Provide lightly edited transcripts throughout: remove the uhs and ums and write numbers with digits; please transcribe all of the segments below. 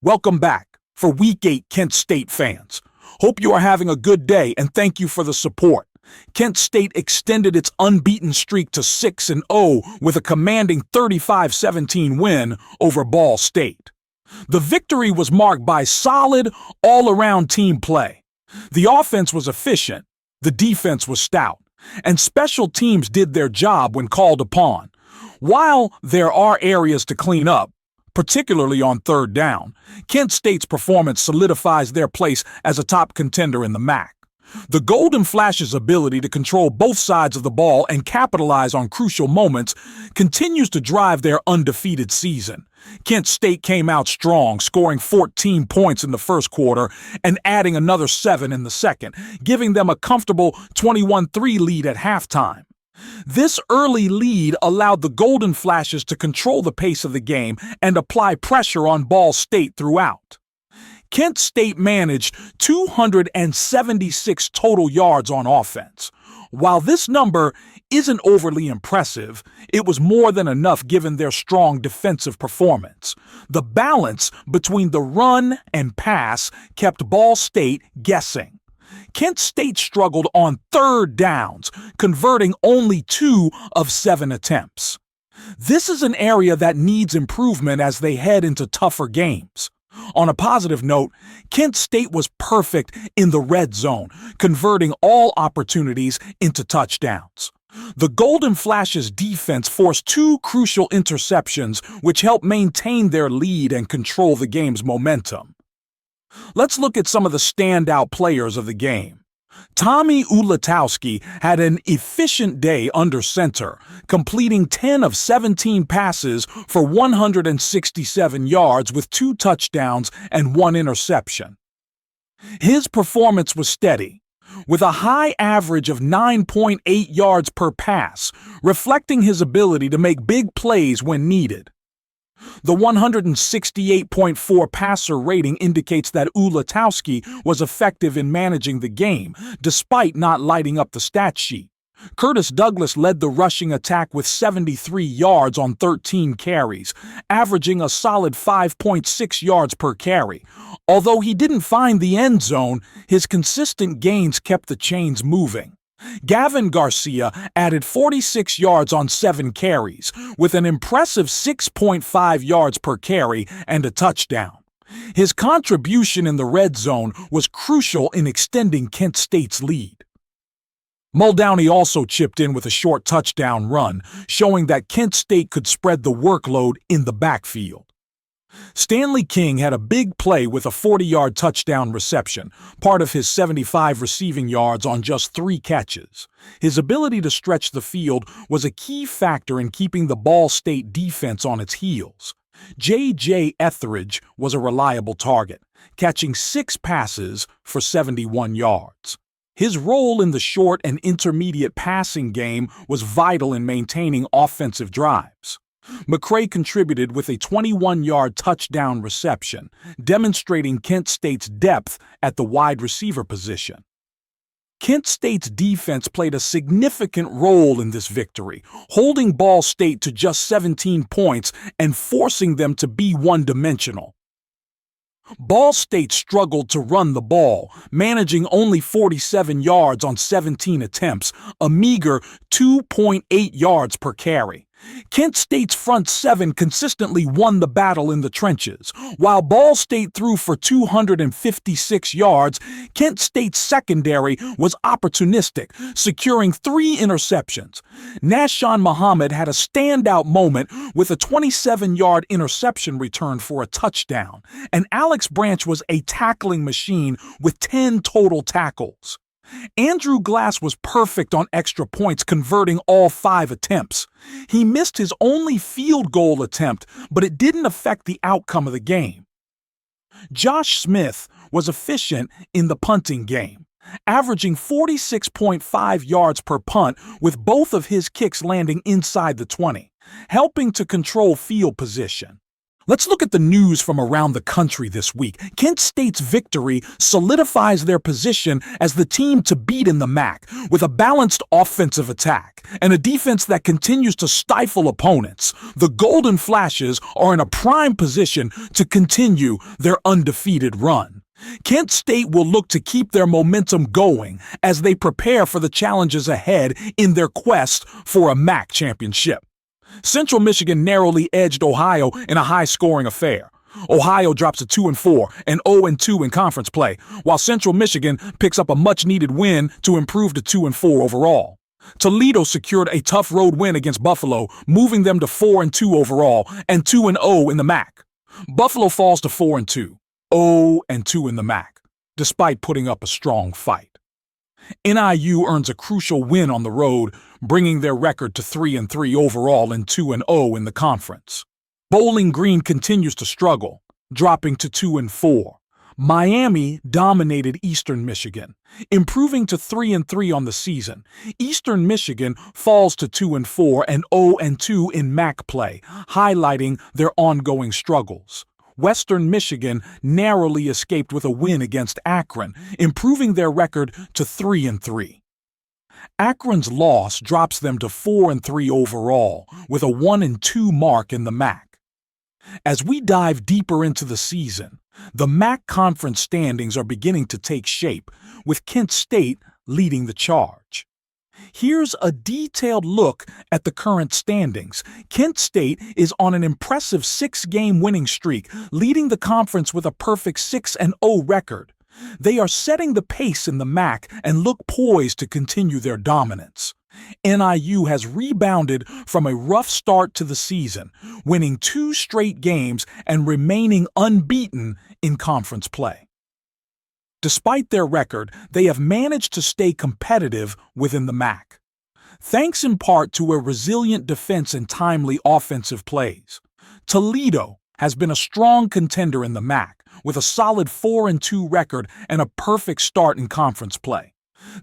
Welcome back for Week 8 Kent State fans. Hope you are having a good day and thank you for the support. Kent State extended its unbeaten streak to 6-0 with a commanding 35-17 win over Ball State. The victory was marked by solid, all-around team play. The offense was efficient, the defense was stout, and special teams did their job when called upon. While there are areas to clean up, particularly on third down, Kent State's performance solidifies their place as a top contender in the MAC. The Golden Flash's ability to control both sides of the ball and capitalize on crucial moments continues to drive their undefeated season. Kent State came out strong, scoring 14 points in the first quarter and adding another 7 in the second, giving them a comfortable 21-3 lead at halftime. This early lead allowed the Golden Flashes to control the pace of the game and apply pressure on Ball State throughout. Kent State managed 276 total yards on offense. While this number isn't overly impressive, it was more than enough given their strong defensive performance. The balance between the run and pass kept Ball State guessing. Kent State struggled on third downs, converting only 2 of 7 attempts. This is an area that needs improvement as they head into tougher games. On a positive note, Kent State was perfect in the red zone, converting all opportunities into touchdowns. The Golden Flash's defense forced 2 crucial interceptions, which helped maintain their lead and control the game's momentum. Let's look at some of the standout players of the game. Tommy Ulatowski had an efficient day under center, completing 10 of 17 passes for 167 yards with 2 touchdowns and 1 interception. His performance was steady, with a high average of 9.8 yards per pass, reflecting his ability to make big plays when needed. The 168.4 passer rating indicates that Ulatowski was effective in managing the game, despite not lighting up the stat sheet. Curtis Douglas led the rushing attack with 73 yards on 13 carries, averaging a solid 5.6 yards per carry. Although he didn't find the end zone, his consistent gains kept the chains moving. Gavin Garcia added 46 yards on 7 carries, with an impressive 6.5 yards per carry and a touchdown. His contribution in the red zone was crucial in extending Kent State's lead. Muldowney also chipped in with a short touchdown run, showing that Kent State could spread the workload in the backfield. Stanley King had a big play with a 40-yard touchdown reception, part of his 75 receiving yards on just 3 catches. His ability to stretch the field was a key factor in keeping the Ball State defense on its heels. J.J. Etheridge was a reliable target, catching 6 passes for 71 yards. His role in the short and intermediate passing game was vital in maintaining offensive drives. McCray contributed with a 21-yard touchdown reception, demonstrating Kent State's depth at the wide receiver position. Kent State's defense played a significant role in this victory, holding Ball State to just 17 points and forcing them to be one-dimensional. Ball State struggled to run the ball, managing only 47 yards on 17 attempts, a meager 2.8 yards per carry. Kent State's front 7 consistently won the battle in the trenches. While Ball State threw for 256 yards, Kent State's secondary was opportunistic, securing 3 interceptions. Nashon Muhammad had a standout moment with a 27-yard interception return for a touchdown, and Alex Branch was a tackling machine with 10 total tackles. Andrew Glass was perfect on extra points, converting all 5 attempts. He missed his only field goal attempt, but it didn't affect the outcome of the game. Josh Smith was efficient in the punting game, averaging 46.5 yards per punt, with both of his kicks landing inside the 20, helping to control field position. Let's look at the news from around the country this week. Kent State's victory solidifies their position as the team to beat in the MAC, with a balanced offensive attack and a defense that continues to stifle opponents. The Golden Flashes are in a prime position to continue their undefeated run. Kent State will look to keep their momentum going as they prepare for the challenges ahead in their quest for a MAC championship. Central Michigan narrowly edged Ohio in a high-scoring affair. Ohio drops to 2-4 and 0-2 in conference play, while Central Michigan picks up a much-needed win to improve to 2-4 overall. Toledo secured a tough road win against Buffalo, moving them to 4-2 overall and 2-0 in the MAC. Buffalo falls to 4-2, 0-2 in the MAC, despite putting up a strong fight. NIU earns a crucial win on the road, bringing their record to 3-3 overall and 2-0 in the conference. Bowling Green continues to struggle, dropping to 2-4. Miami dominated Eastern Michigan, improving to 3-3 on the season. Eastern Michigan falls to 2-4 and 0-2 in MAC play, highlighting their ongoing struggles. Western Michigan narrowly escaped with a win against Akron, improving their record to 3-3. Akron's loss drops them to 4-3 overall, with a 1-2 mark in the MAC. As we dive deeper into the season, the MAC conference standings are beginning to take shape, with Kent State leading the charge. Here's a detailed look at the current standings. Kent State is on an impressive 6-game winning streak, leading the conference with a perfect 6-0 record. They are setting the pace in the MAC and look poised to continue their dominance. NIU has rebounded from a rough start to the season, winning 2 straight games and remaining unbeaten in conference play. Despite their record, they have managed to stay competitive within the MAC, thanks in part to a resilient defense and timely offensive plays. Toledo has been a strong contender in the MAC, with a solid 4-2 record and a perfect start in conference play.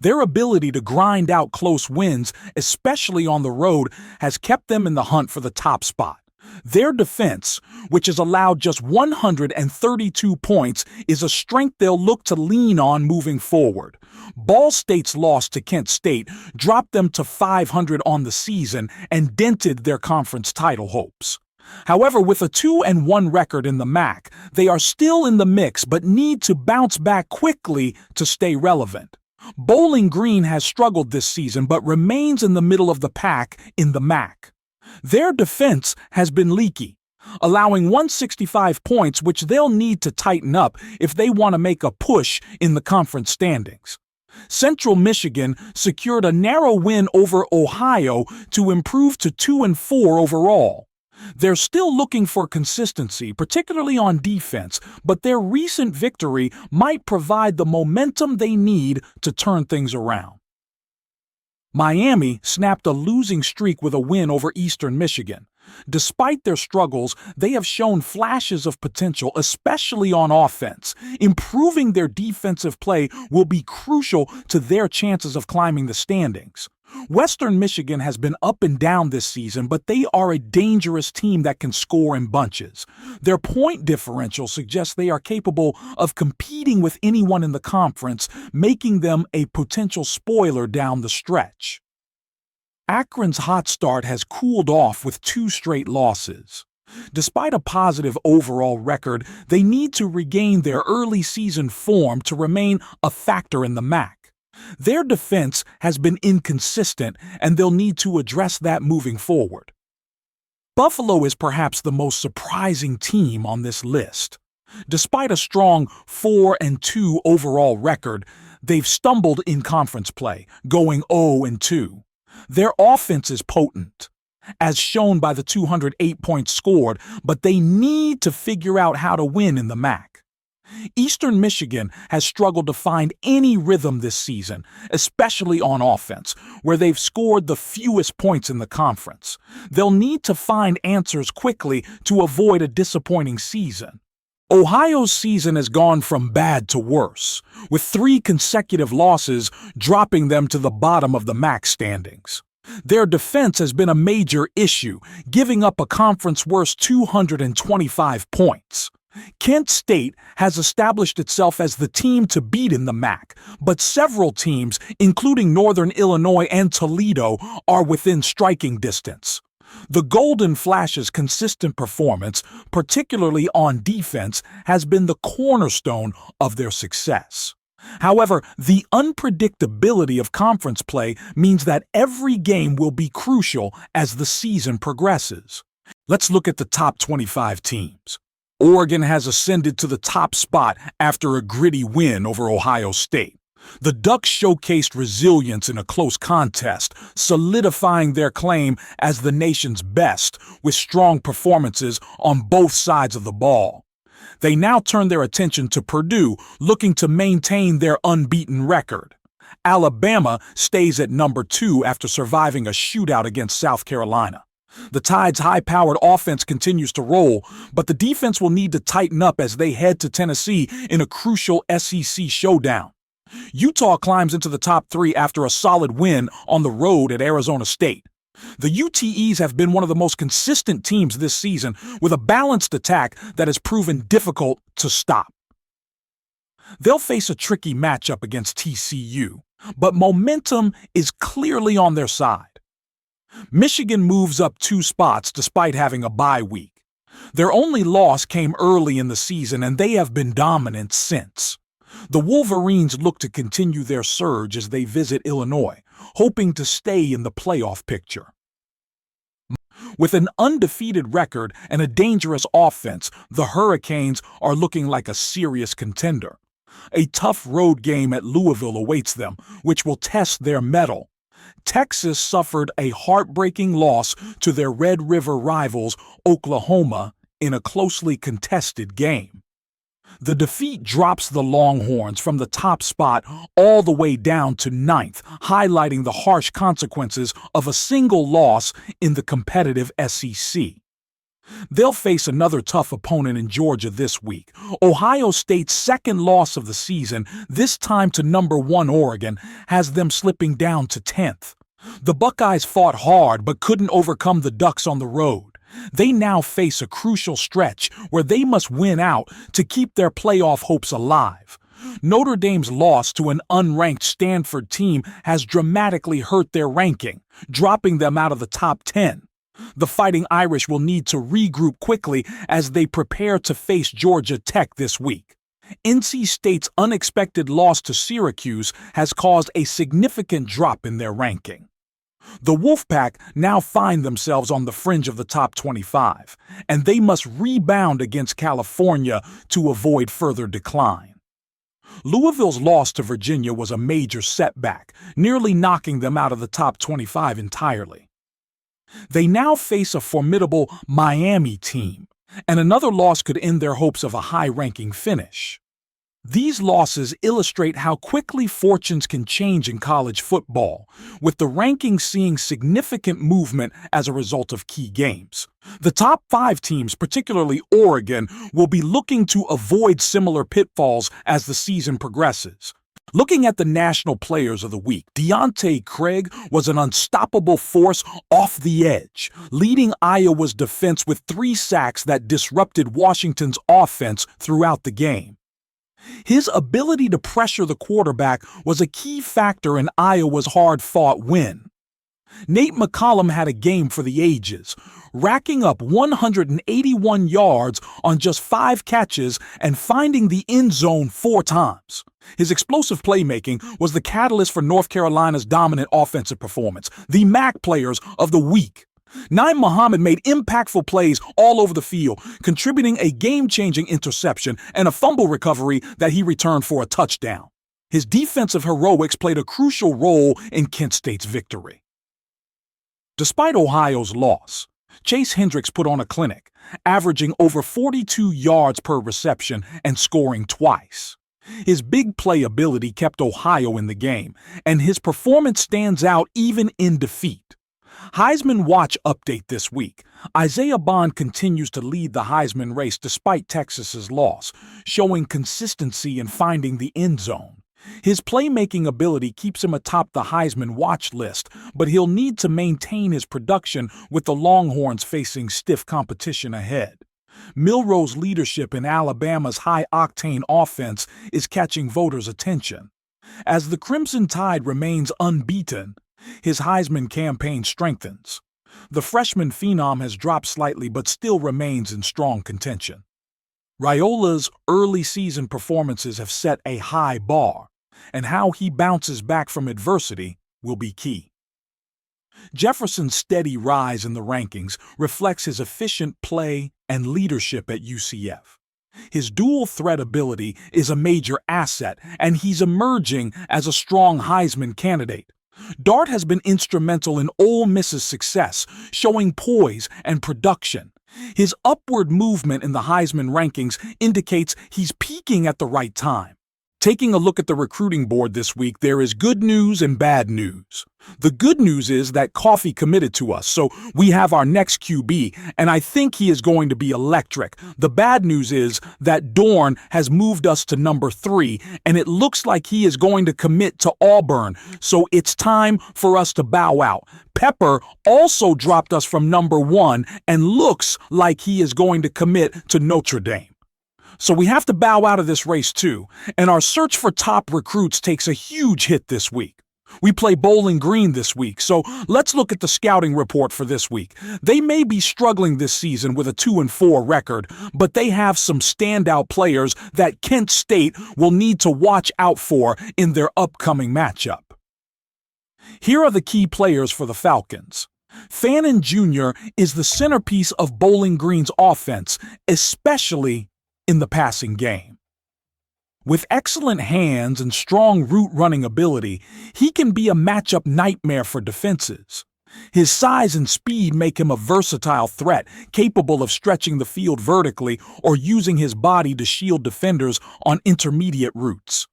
Their ability to grind out close wins, especially on the road, has kept them in the hunt for the top spot. Their defense, which has allowed just 132 points, is a strength they'll look to lean on moving forward. Ball State's loss to Kent State dropped them to 500 on the season and dented their conference title hopes. However, with a 2-1 record in the MAC, they are still in the mix but need to bounce back quickly to stay relevant. Bowling Green has struggled this season but remains in the middle of the pack in the MAC. Their defense has been leaky, allowing 165 points, which they'll need to tighten up if they want to make a push in the conference standings. Central Michigan secured a narrow win over Ohio to improve to 2-4 overall. They're still looking for consistency, particularly on defense, but their recent victory might provide the momentum they need to turn things around. Miami snapped a losing streak with a win over Eastern Michigan. Despite their struggles, they have shown flashes of potential, especially on offense. Improving their defensive play will be crucial to their chances of climbing the standings. Western Michigan has been up and down this season, but they are a dangerous team that can score in bunches. Their point differential suggests they are capable of competing with anyone in the conference, making them a potential spoiler down the stretch. Akron's hot start has cooled off with 2 straight losses. Despite a positive overall record, they need to regain their early season form to remain a factor in the MAC. Their defense has been inconsistent, and they'll need to address that moving forward. Buffalo is perhaps the most surprising team on this list. Despite a strong 4-2 overall record, they've stumbled in conference play, going 0-2. Their offense is potent, as shown by the 208 points scored, but they need to figure out how to win in the MAC. Eastern Michigan has struggled to find any rhythm this season, especially on offense, where they've scored the fewest points in the conference. They'll need to find answers quickly to avoid a disappointing season. Ohio's season has gone from bad to worse, with 3 consecutive losses dropping them to the bottom of the MAC standings. Their defense has been a major issue, giving up a conference-worst 225 points. Kent State has established itself as the team to beat in the MAC, but several teams, including Northern Illinois and Toledo, are within striking distance. The Golden Flash's consistent performance, particularly on defense, has been the cornerstone of their success. However, the unpredictability of conference play means that every game will be crucial as the season progresses. Let's look at the top 25 teams. Oregon has ascended to the top spot after a gritty win over Ohio State. The Ducks showcased resilience in a close contest, solidifying their claim as the nation's best with strong performances on both sides of the ball. They now turn their attention to Purdue, looking to maintain their unbeaten record. Alabama stays at number 2 after surviving a shootout against South Carolina. The Tide's high-powered offense continues to roll, but the defense will need to tighten up as they head to Tennessee in a crucial SEC showdown. Utah climbs into the top 3 after a solid win on the road at Arizona State. The UTEs have been one of the most consistent teams this season, with a balanced attack that has proven difficult to stop. They'll face a tricky matchup against TCU, but momentum is clearly on their side. Michigan moves up 2 spots despite having a bye week. Their only loss came early in the season, and they have been dominant since. The Wolverines look to continue their surge as they visit Illinois, hoping to stay in the playoff picture. With an undefeated record and a dangerous offense, the Hurricanes are looking like a serious contender. A tough road game at Louisville awaits them, which will test their mettle. Texas suffered a heartbreaking loss to their Red River rivals, Oklahoma, in a closely contested game. The defeat drops the Longhorns from the top spot all the way down to 9th, highlighting the harsh consequences of a single loss in the competitive SEC. They'll face another tough opponent in Georgia this week. Ohio State's second loss of the season, this time to number 1 Oregon, has them slipping down to 10th. The Buckeyes fought hard but couldn't overcome the Ducks on the road. They now face a crucial stretch where they must win out to keep their playoff hopes alive. Notre Dame's loss to an unranked Stanford team has dramatically hurt their ranking, dropping them out of the top 10. The Fighting Irish will need to regroup quickly as they prepare to face Georgia Tech this week. NC State's unexpected loss to Syracuse has caused a significant drop in their ranking. The Wolfpack now find themselves on the fringe of the top 25, and they must rebound against California to avoid further decline. Louisville's loss to Virginia was a major setback, nearly knocking them out of the top 25 entirely. They now face a formidable Miami team, and another loss could end their hopes of a high-ranking finish. These losses illustrate how quickly fortunes can change in college football, with the rankings seeing significant movement as a result of key games. The top 5 teams, particularly Oregon, will be looking to avoid similar pitfalls as the season progresses. Looking at the national players of the week, Deontay Craig was an unstoppable force off the edge, leading Iowa's defense with 3 sacks that disrupted Washington's offense throughout the game. His ability to pressure the quarterback was a key factor in Iowa's hard-fought win. Nate McCollum had a game for the ages, racking up 181 yards on just 5 catches and finding the end zone 4 times. His explosive playmaking was the catalyst for North Carolina's dominant offensive performance, the MAC players of the week. Naeem Muhammad made impactful plays all over the field, contributing a game-changing interception and a fumble recovery that he returned for a touchdown. His defensive heroics played a crucial role in Kent State's victory. Despite Ohio's loss, Chase Hendricks put on a clinic, averaging over 42 yards per reception and scoring twice. His big play ability kept Ohio in the game, and his performance stands out even in defeat. Heisman Watch update this week. Isaiah Bond continues to lead the Heisman race despite Texas's loss, showing consistency in finding the end zone. His playmaking ability keeps him atop the Heisman watch list, but he'll need to maintain his production with the Longhorns facing stiff competition ahead. Milroe's leadership in Alabama's high-octane offense is catching voters' attention. As the Crimson Tide remains unbeaten, his Heisman campaign strengthens. The freshman phenom has dropped slightly but still remains in strong contention. Raiola's early season performances have set a high bar, and how he bounces back from adversity will be key. Jefferson's steady rise in the rankings reflects his efficient play and leadership at UCF. His dual threat ability is a major asset, and he's emerging as a strong Heisman candidate. Dart has been instrumental in Ole Miss's success, showing poise and production. His upward movement in the Heisman rankings indicates he's peaking at the right time. Taking a look at the recruiting board this week, there is good news and bad news. The good news is that Coffee committed to us, so we have our next QB, and I think he is going to be electric. The bad news is that Dorn has moved us to number 3, and it looks like he is going to commit to Auburn, so it's time for us to bow out. Pepper also dropped us from number 1 and looks like he is going to commit to Notre Dame. So we have to bow out of this race too, and our search for top recruits takes a huge hit this week. We play Bowling Green this week, so let's look at the scouting report for this week. They may be struggling this season with a 2-4 record, but they have some standout players that Kent State will need to watch out for in their upcoming matchup. Here are the key players for the Falcons. Fannin Jr. is the centerpiece of Bowling Green's offense, especially in the passing game. With excellent hands and strong route running ability, he can be a matchup nightmare for defenses. His size and speed make him a versatile threat, capable of stretching the field vertically or using his body to shield defenders on intermediate routes.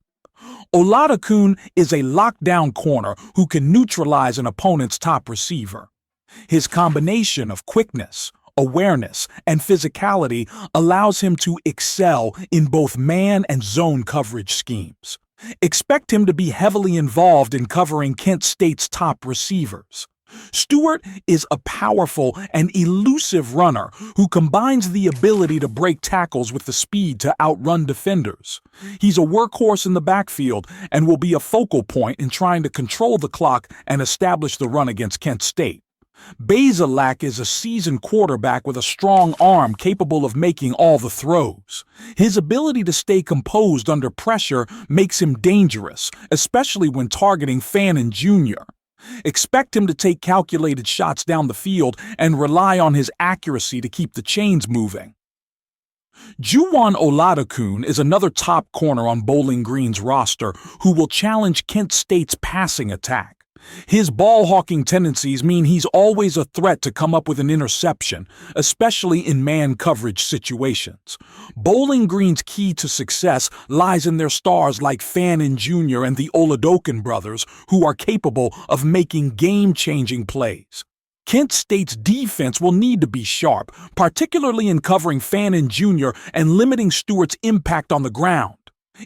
Oladokun is a lockdown corner who can neutralize an opponent's top receiver. His combination of quickness, awareness, and physicality allows him to excel in both man and zone coverage schemes. Expect him to be heavily involved in covering Kent State's top receivers. Stewart is a powerful and elusive runner who combines the ability to break tackles with the speed to outrun defenders. He's a workhorse in the backfield and will be a focal point in trying to control the clock and establish the run against Kent State. Bazelak is a seasoned quarterback with a strong arm capable of making all the throws. His ability to stay composed under pressure makes him dangerous, especially when targeting Fannin Jr. Expect him to take calculated shots down the field and rely on his accuracy to keep the chains moving. Juwan Oladokun is another top corner on Bowling Green's roster who will challenge Kent State's passing attack. His ball-hawking tendencies mean he's always a threat to come up with an interception, especially in man coverage situations. Bowling Green's key to success lies in their stars like Fannin Jr. and the Oladokun brothers, who are capable of making game-changing plays. Kent State's defense will need to be sharp, particularly in covering Fannin Jr. and limiting Stewart's impact on the ground.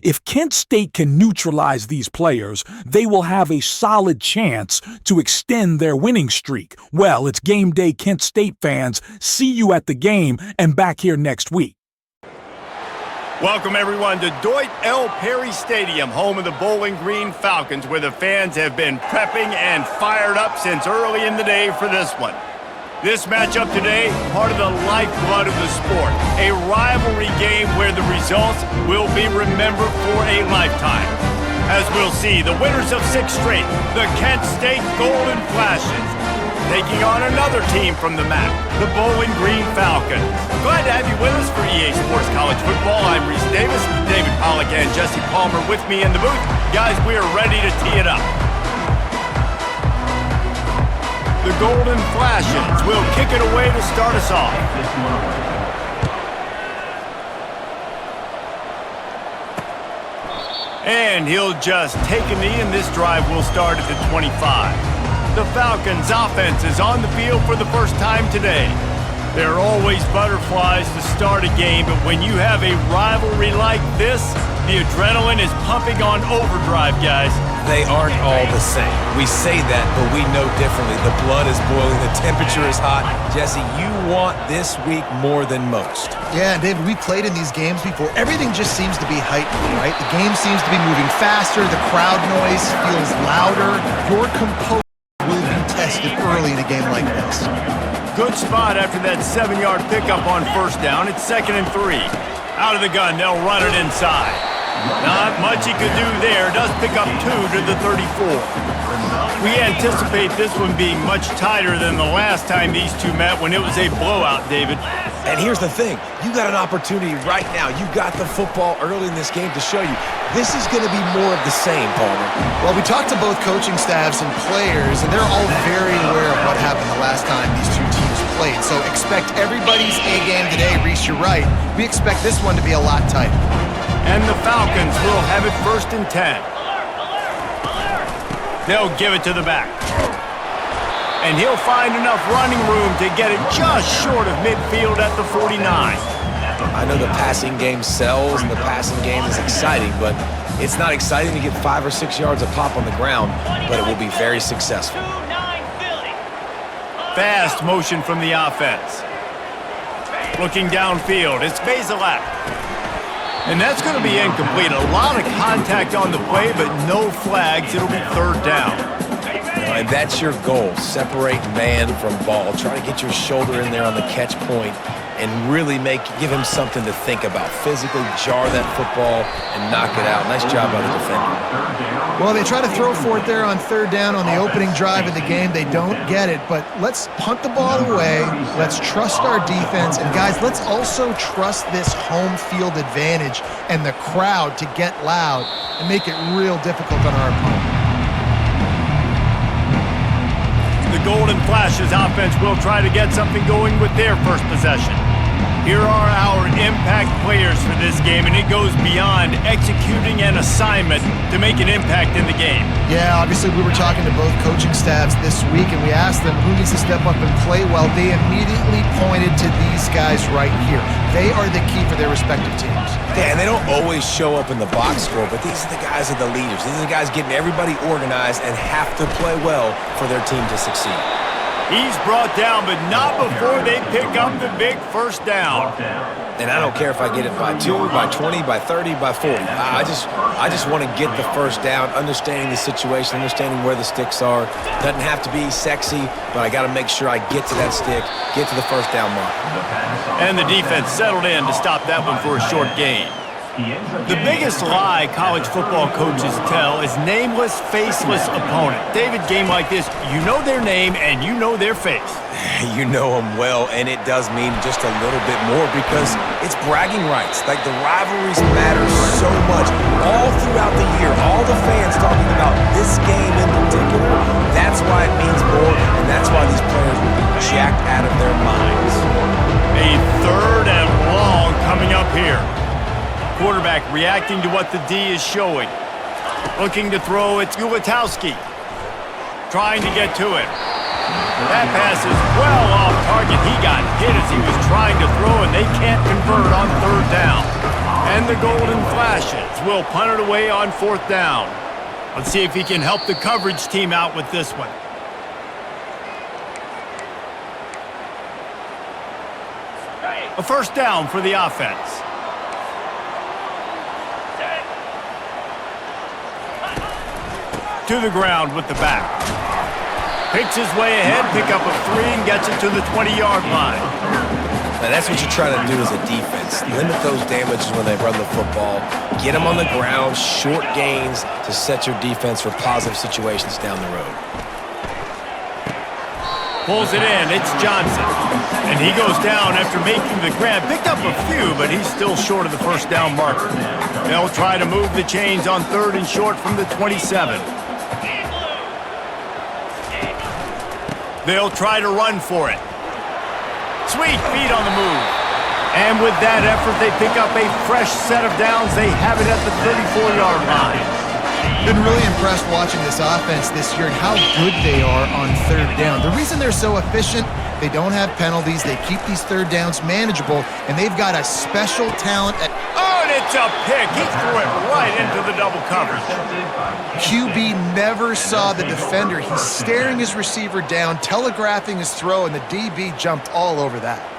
If Kent State can neutralize these players, they will have a solid chance to extend their winning streak. Well, it's game day, Kent State fans. See you at the game and back here next week. Welcome, everyone, to Deutsch L. Perry Stadium, home of the Bowling Green Falcons, where the fans have been prepping and fired up since early in the day for this one. This matchup today, part of the lifeblood of the sport, a rivalry game where the results will be remembered for a lifetime. As we'll see, the winners of 6 straight, the Kent State Golden Flashes, taking on another team from the map, the Bowling Green Falcons. Glad to have you with us for EA Sports College Football. I'm Reese Davis, David Pollack and Jesse Palmer with me in the booth. Guys, we are ready to tee it up. The Golden Flashes will kick it away to start us off. And he'll just take a knee, and this drive will start at the 25. The Falcons' offense is on the field for the first time today. There are always butterflies to start a game, but when you have a rivalry like this, The adrenaline is pumping on overdrive, guys. They aren't all the same. We say that, but we know differently. The blood is boiling, the temperature is hot. Jesse, you want this week more than most. Yeah, David, we played in these games before. Everything just seems to be heightened, right? The game seems to be moving faster. The crowd noise feels louder. Your composure will be tested early in a game like this. Good spot after that 7-yard pickup on first down. It's 2nd and 3. Out of the gun, they'll run it inside. Not much he could do there. Does pick up 2 to the 34. We anticipate this one being much tighter than the last time these two met when it was a blowout, David. And here's the thing. You got an opportunity right now. You got the football early in this game to show you this is going to be more of the same, Palmer. Well, we talked to both coaching staffs and players, and they're all very aware of what happened the last time these two teams played. So expect everybody's A-game today. Reese, you're right. We expect this one to be a lot tighter. And the Falcons will have it 1st and 10. They'll give it to the back. And he'll find enough running room to get it just short of midfield at the 49. I know the passing game sells and the passing game is exciting, but it's not exciting to get 5 or 6 yards a pop on the ground, but it will be very successful. Fast motion from the offense. Looking downfield, it's Bazelak. And that's going to be incomplete. A lot of contact on the play, but no flags. It'll be 3rd down. And that's your goal. Separate man from ball. Try to get your shoulder in there on the catch point and really give him something to think about. Physically jar that football and knock it out. Nice job by the defender. Well, they try to throw for it there on 3rd down on the opening drive of the game. They don't get it, but let's punt the ball away. Let's trust our defense. And, guys, let's also trust this home field advantage and the crowd to get loud and make it real difficult on our opponent. The Golden Flashes offense will try to get something going with their first possession. Here are our impact players for this game, and it goes beyond executing an assignment to make an impact in the game. Yeah, obviously we were talking to both coaching staffs this week, and we asked them who needs to step up and play well. They immediately pointed to these guys right here. They are the key for their respective teams. Yeah, and they don't always show up in the box score, but these are the guys that are the leaders. These are the guys getting everybody organized and have to play well for their team to succeed. He's brought down, but not before they pick up the big first down. And I don't care if I get it by 2, by 20, by 30, by 40. I just want to get the first down, understanding the situation, understanding where the sticks are. Doesn't have to be sexy, but I got to make sure I get to that stick, get to the first down mark. And the defense settled in to stop that one for a short gain. The biggest lie college football coaches tell is nameless, faceless opponent. David, game like this, you know their name and you know their face. You know them well, and it does mean just a little bit more because it's bragging rights. Like, the rivalries matter so much all throughout the year. All the fans talking about this game in particular, that's why it means more, and that's why these players will be jacked out of their minds. A 3rd and long coming up here. Quarterback reacting to what the D is showing. Looking to throw, it's Ulatowski. Trying to get to it. That pass is well off target. He got hit as he was trying to throw, and they can't convert on 3rd down. And the Golden Flashes will punt it away on 4th down. Let's see if he can help the coverage team out with this one. A 1st down for the offense. To the ground with the back. Picks his way ahead, pick up a 3, and gets it to the 20-yard line. Now that's what you're trying to do as a defense. Limit those damages when they run the football. Get them on the ground, short gains to set your defense for positive situations down the road. Pulls it in, it's Johnson. And he goes down after making the grab. Picked up a few, but he's still short of the first down marker. They'll try to move the chains on 3rd and short from the 27. They'll try to run for it. Sweet feet on the move. And with that effort, they pick up a fresh set of downs. They have it at the 34-yard line. Been really impressed watching this offense this year and how good they are on 3rd down. The reason they're so efficient They don't have penalties. They keep these third downs manageable, and they've got a special talent at... Oh, and it's a pick. He threw it right into the double coverage. QB never saw the defender. He's staring his receiver down, telegraphing his throw, and the DB jumped all over that.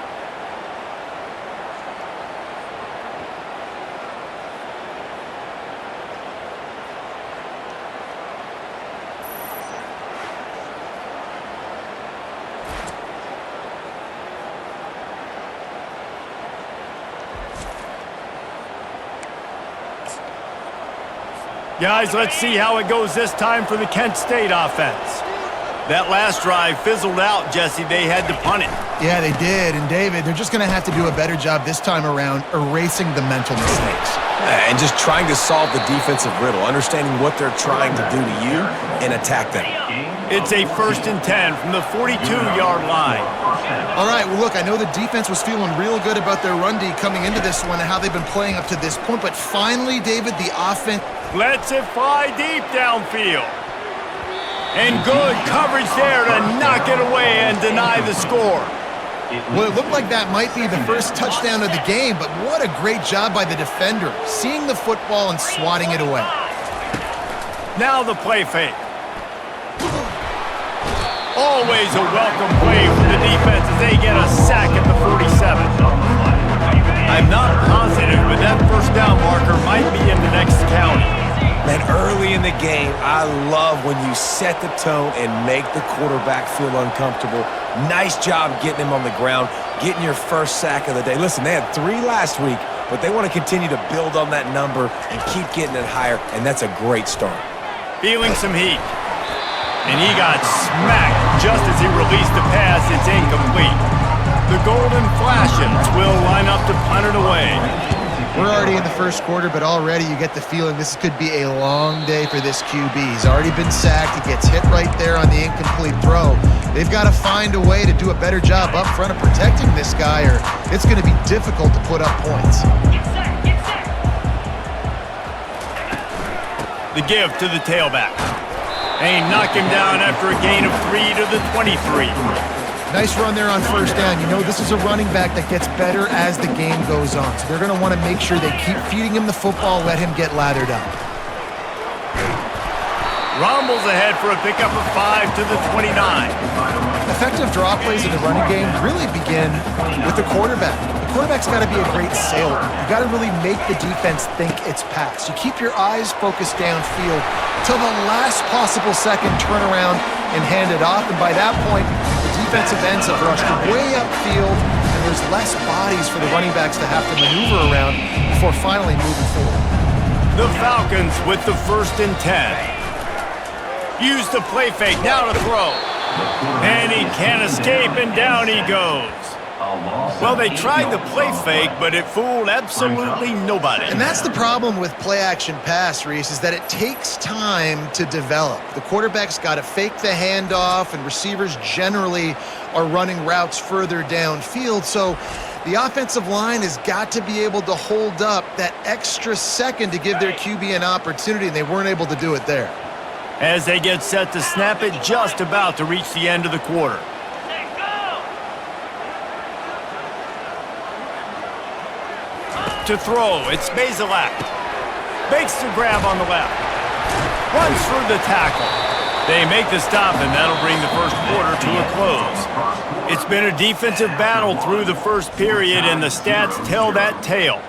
Guys, let's see how it goes this time for the Kent State offense. That last drive fizzled out, Jesse. They had to punt it. Yeah, they did. And David, they're just going to have to do a better job this time around erasing the mental mistakes. And just trying to solve the defensive riddle, understanding what they're trying to do to you and attack them. It's a 1st and 10 from the 42-yard line. All right, well, look, I know the defense was feeling real good about their run D coming into this one and how they've been playing up to this point, but finally, David, the offense... Lets it fly deep downfield. And good coverage there to knock it away and deny the score. Well, it looked like that might be the first touchdown of the game, but what a great job by the defender, seeing the football and swatting it away. Now the play fake. Always a welcome play from the defense as they get a sack at the 47. I'm not positive, but that first down marker might be in the next county. Man, early in the game, I love when you set the tone and make the quarterback feel uncomfortable. Nice job getting him on the ground, getting your first sack of the day. Listen, they had 3 last week, but they want to continue to build on that number and keep getting it higher, and that's a great start. Feeling some heat. And he got smacked just as he released the pass. It's incomplete. The Golden Flashes will line up to punt it away. We're already in the first quarter, but already you get the feeling this could be a long day for this QB. He's already been sacked. He gets hit right there on the incomplete throw. They've got to find a way to do a better job up front of protecting this guy, or it's going to be difficult to put up points. The give to the tailback. And he knocked him down after a gain of 3 to the 23. Nice run there on first down. You know, this is a running back that gets better as the game goes on. So they're going to want to make sure they keep feeding him the football, let him get lathered up. Rumbles ahead for a pickup of 5 to the 29. Effective draw plays in the running game really begin with the quarterback. The quarterback's got to be a great sailor. You got to really make the defense think it's pass. You keep your eyes focused downfield till the last possible second, turn around and hand it off. And by that point, the defensive ends have rushed way upfield, and there's less bodies for the running backs to have to maneuver around before finally moving forward. The Falcons with the 1st and 10. Use the play fake, now to throw. And he can't escape, and down he goes. Well, they tried the play fake, but it fooled absolutely nobody. And that's the problem with play-action pass, Reese, is that it takes time to develop. The quarterback's got to fake the handoff, and receivers generally are running routes further downfield. So the offensive line has got to be able to hold up that extra second to give their QB an opportunity, and they weren't able to do it there. As they get set to snap it, just about to reach the end of the quarter. To throw, it's Bazelak. Makes the grab on the left. Runs through the tackle. They make the stop, and that'll bring the first quarter to a close. It's been a defensive battle through the first period, and the stats tell that tale.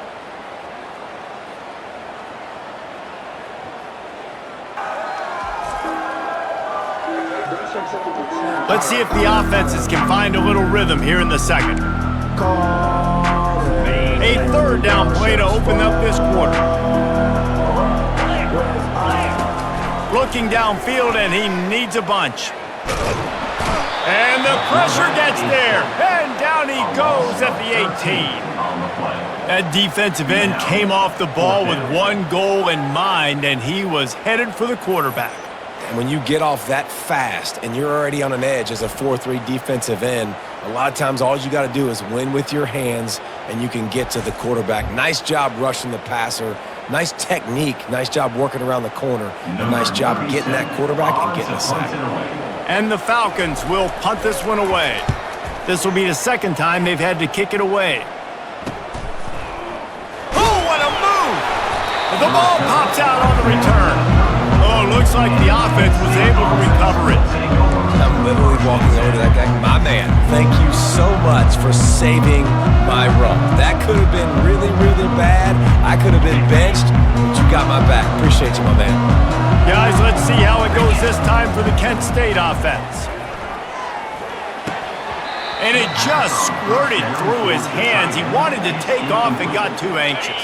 Let's see if the offenses can find a little rhythm here in the second. A 3rd down play to open up this quarter. Looking downfield, and he needs a bunch. And the pressure gets there, and down he goes at the 18. That defensive end came off the ball with one goal in mind, and he was headed for the quarterback. And when you get off that fast and you're already on an edge as a 4-3 defensive end, a lot of times all you got to do is win with your hands and you can get to the quarterback. Nice job rushing the passer. Nice technique. Nice job working around the corner. And nice job getting that quarterback and getting a sack. And the Falcons will punt this one away. This will be the second time they've had to kick it away. Oh, what a move! The ball pops out on the return. Oh, looks like the offense was able to recover it. I'm literally walking over to that guy. My man, thank you so much for saving my run. That could have been really, really bad. I could have been benched, but you got my back. Appreciate you, my man. Guys, let's see how it goes this time for the Kent State offense. And it just squirted through his hands. He wanted to take off and got too anxious.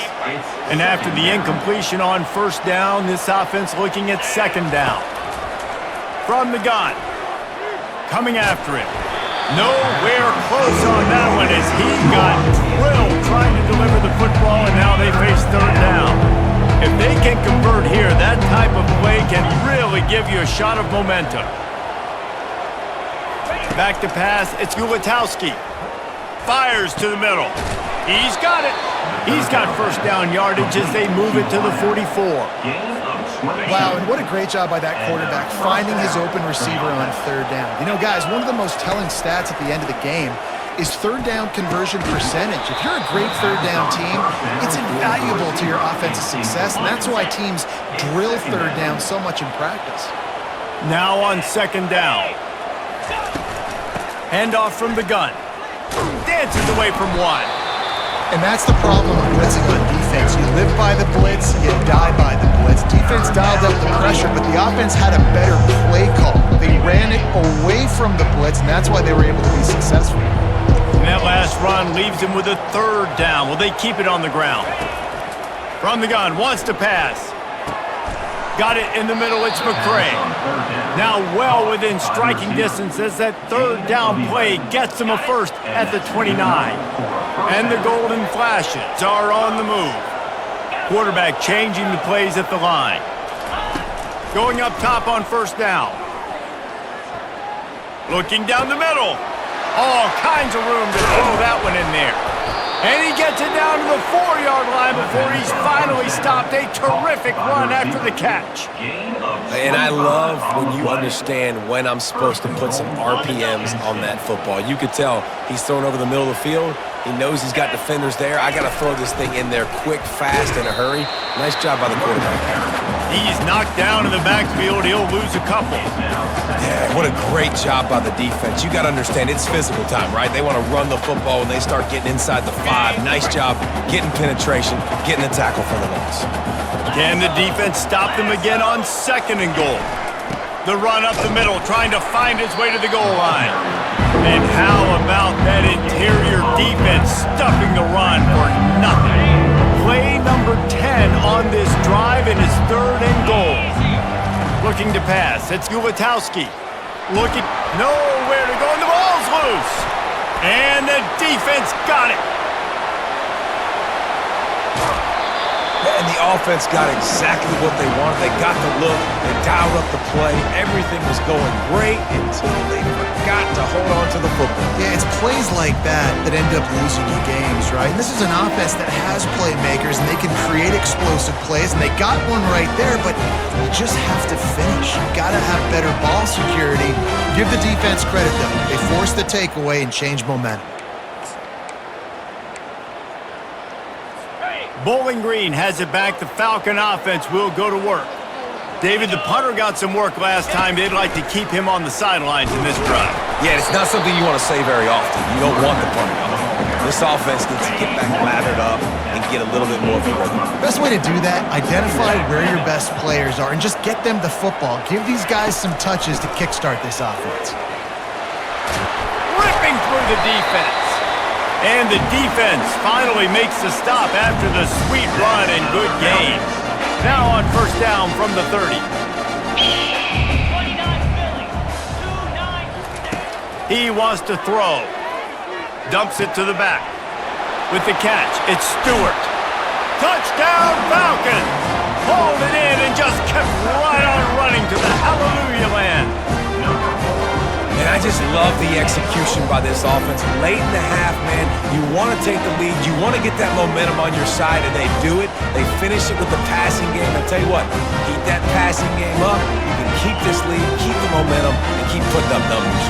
And after the incompletion on first down, this offense looking at second down. From the gun. Coming after him. Nowhere close on that one as he got drilled trying to deliver the football, and now they face third down. If they can convert here, that type of play can really give you a shot of momentum. Back to pass, it's Ulatowski. Fires to the middle. He's got it. He's got first down yardage as they move it to the 44. Wow, and what a great job by that quarterback, finding his open receiver on third down. You know, guys, one of the most telling stats at the end of the game is third down conversion percentage. If you're a great third down team, it's invaluable to your offensive success, and that's why teams drill third down so much in practice. Now on second down. Handoff from the gun. Dances away from one. And that's the problem with blitzing on defense. You live by the blitz, you die by the blitz. Defense dialed up the pressure, but the offense had a better play call. They ran it away from the blitz, and that's why they were able to be successful. And that last run leaves him with a third down. Will they keep it on the ground? From the gun, wants to pass. Got it in the middle, it's McCray. Now well within striking distance as that third down play gets him a first at the 29. And the golden flashes are on the move. Quarterback changing the plays at the line. Going up top on first down. Looking down the middle. All kinds of room to throw that one in there. And he gets it down to the 4-yard line before he's finally stopped. A terrific run after the catch. And I love when you understand when I'm supposed to put some RPMs on that football. You could tell he's thrown over the middle of the field. He knows he's got defenders there. I got to throw this thing in there quick, fast, in a hurry. Nice job by the quarterback. He's knocked down in the backfield. He'll lose a couple. Yeah, what a great job by the defense. You got to understand, it's physical time, right? They want to run the football when they start getting inside the 5. Nice job getting penetration, getting the tackle for the loss. Can the defense stop them again on second and goal? The run up the middle, trying to find his way to the goal line. And how about that interior defense stuffing the run for nothing? Play number 10 on this drive and his third and goal. Looking to pass, it's Ulatowski. Looking, nowhere to go, and the ball's loose. And the defense got it. And the offense got exactly what they wanted. They got the look. They dialed up the play. Everything was going great until they forgot to hold on to the football. Yeah, it's plays like that that end up losing you games, right? And this is an offense that has playmakers, and they can create explosive plays, and they got one right there, but you just have to finish. You got to have better ball security. Give the defense credit, though. They forced the takeaway and changed momentum. Bowling Green has it back. The Falcon offense will go to work. David, the punter got some work last time. They'd like to keep him on the sidelines in this drive. Yeah, it's not something you want to say very often. You don't want the punter on there. This offense needs to get back lathered up and get a little bit more of a rhythm. Best way to do that, identify where your best players are and just get them the football. Give these guys some touches to kickstart this offense. Ripping through the defense. And the defense finally makes the stop after the sweet run and good game. Now on first down from the 30. He wants to throw. Dumps it to the back. With the catch, it's Stewart. Touchdown Falcons! Hauled it in and just kept right on running to the hallelujah land. And I just love the execution by this offense. Late in the half, man, you want to take the lead. You want to get that momentum on your side, and they do it. They finish it with the passing game. I tell you what, keep that passing game up. You can keep this lead, keep the momentum, and keep putting up numbers.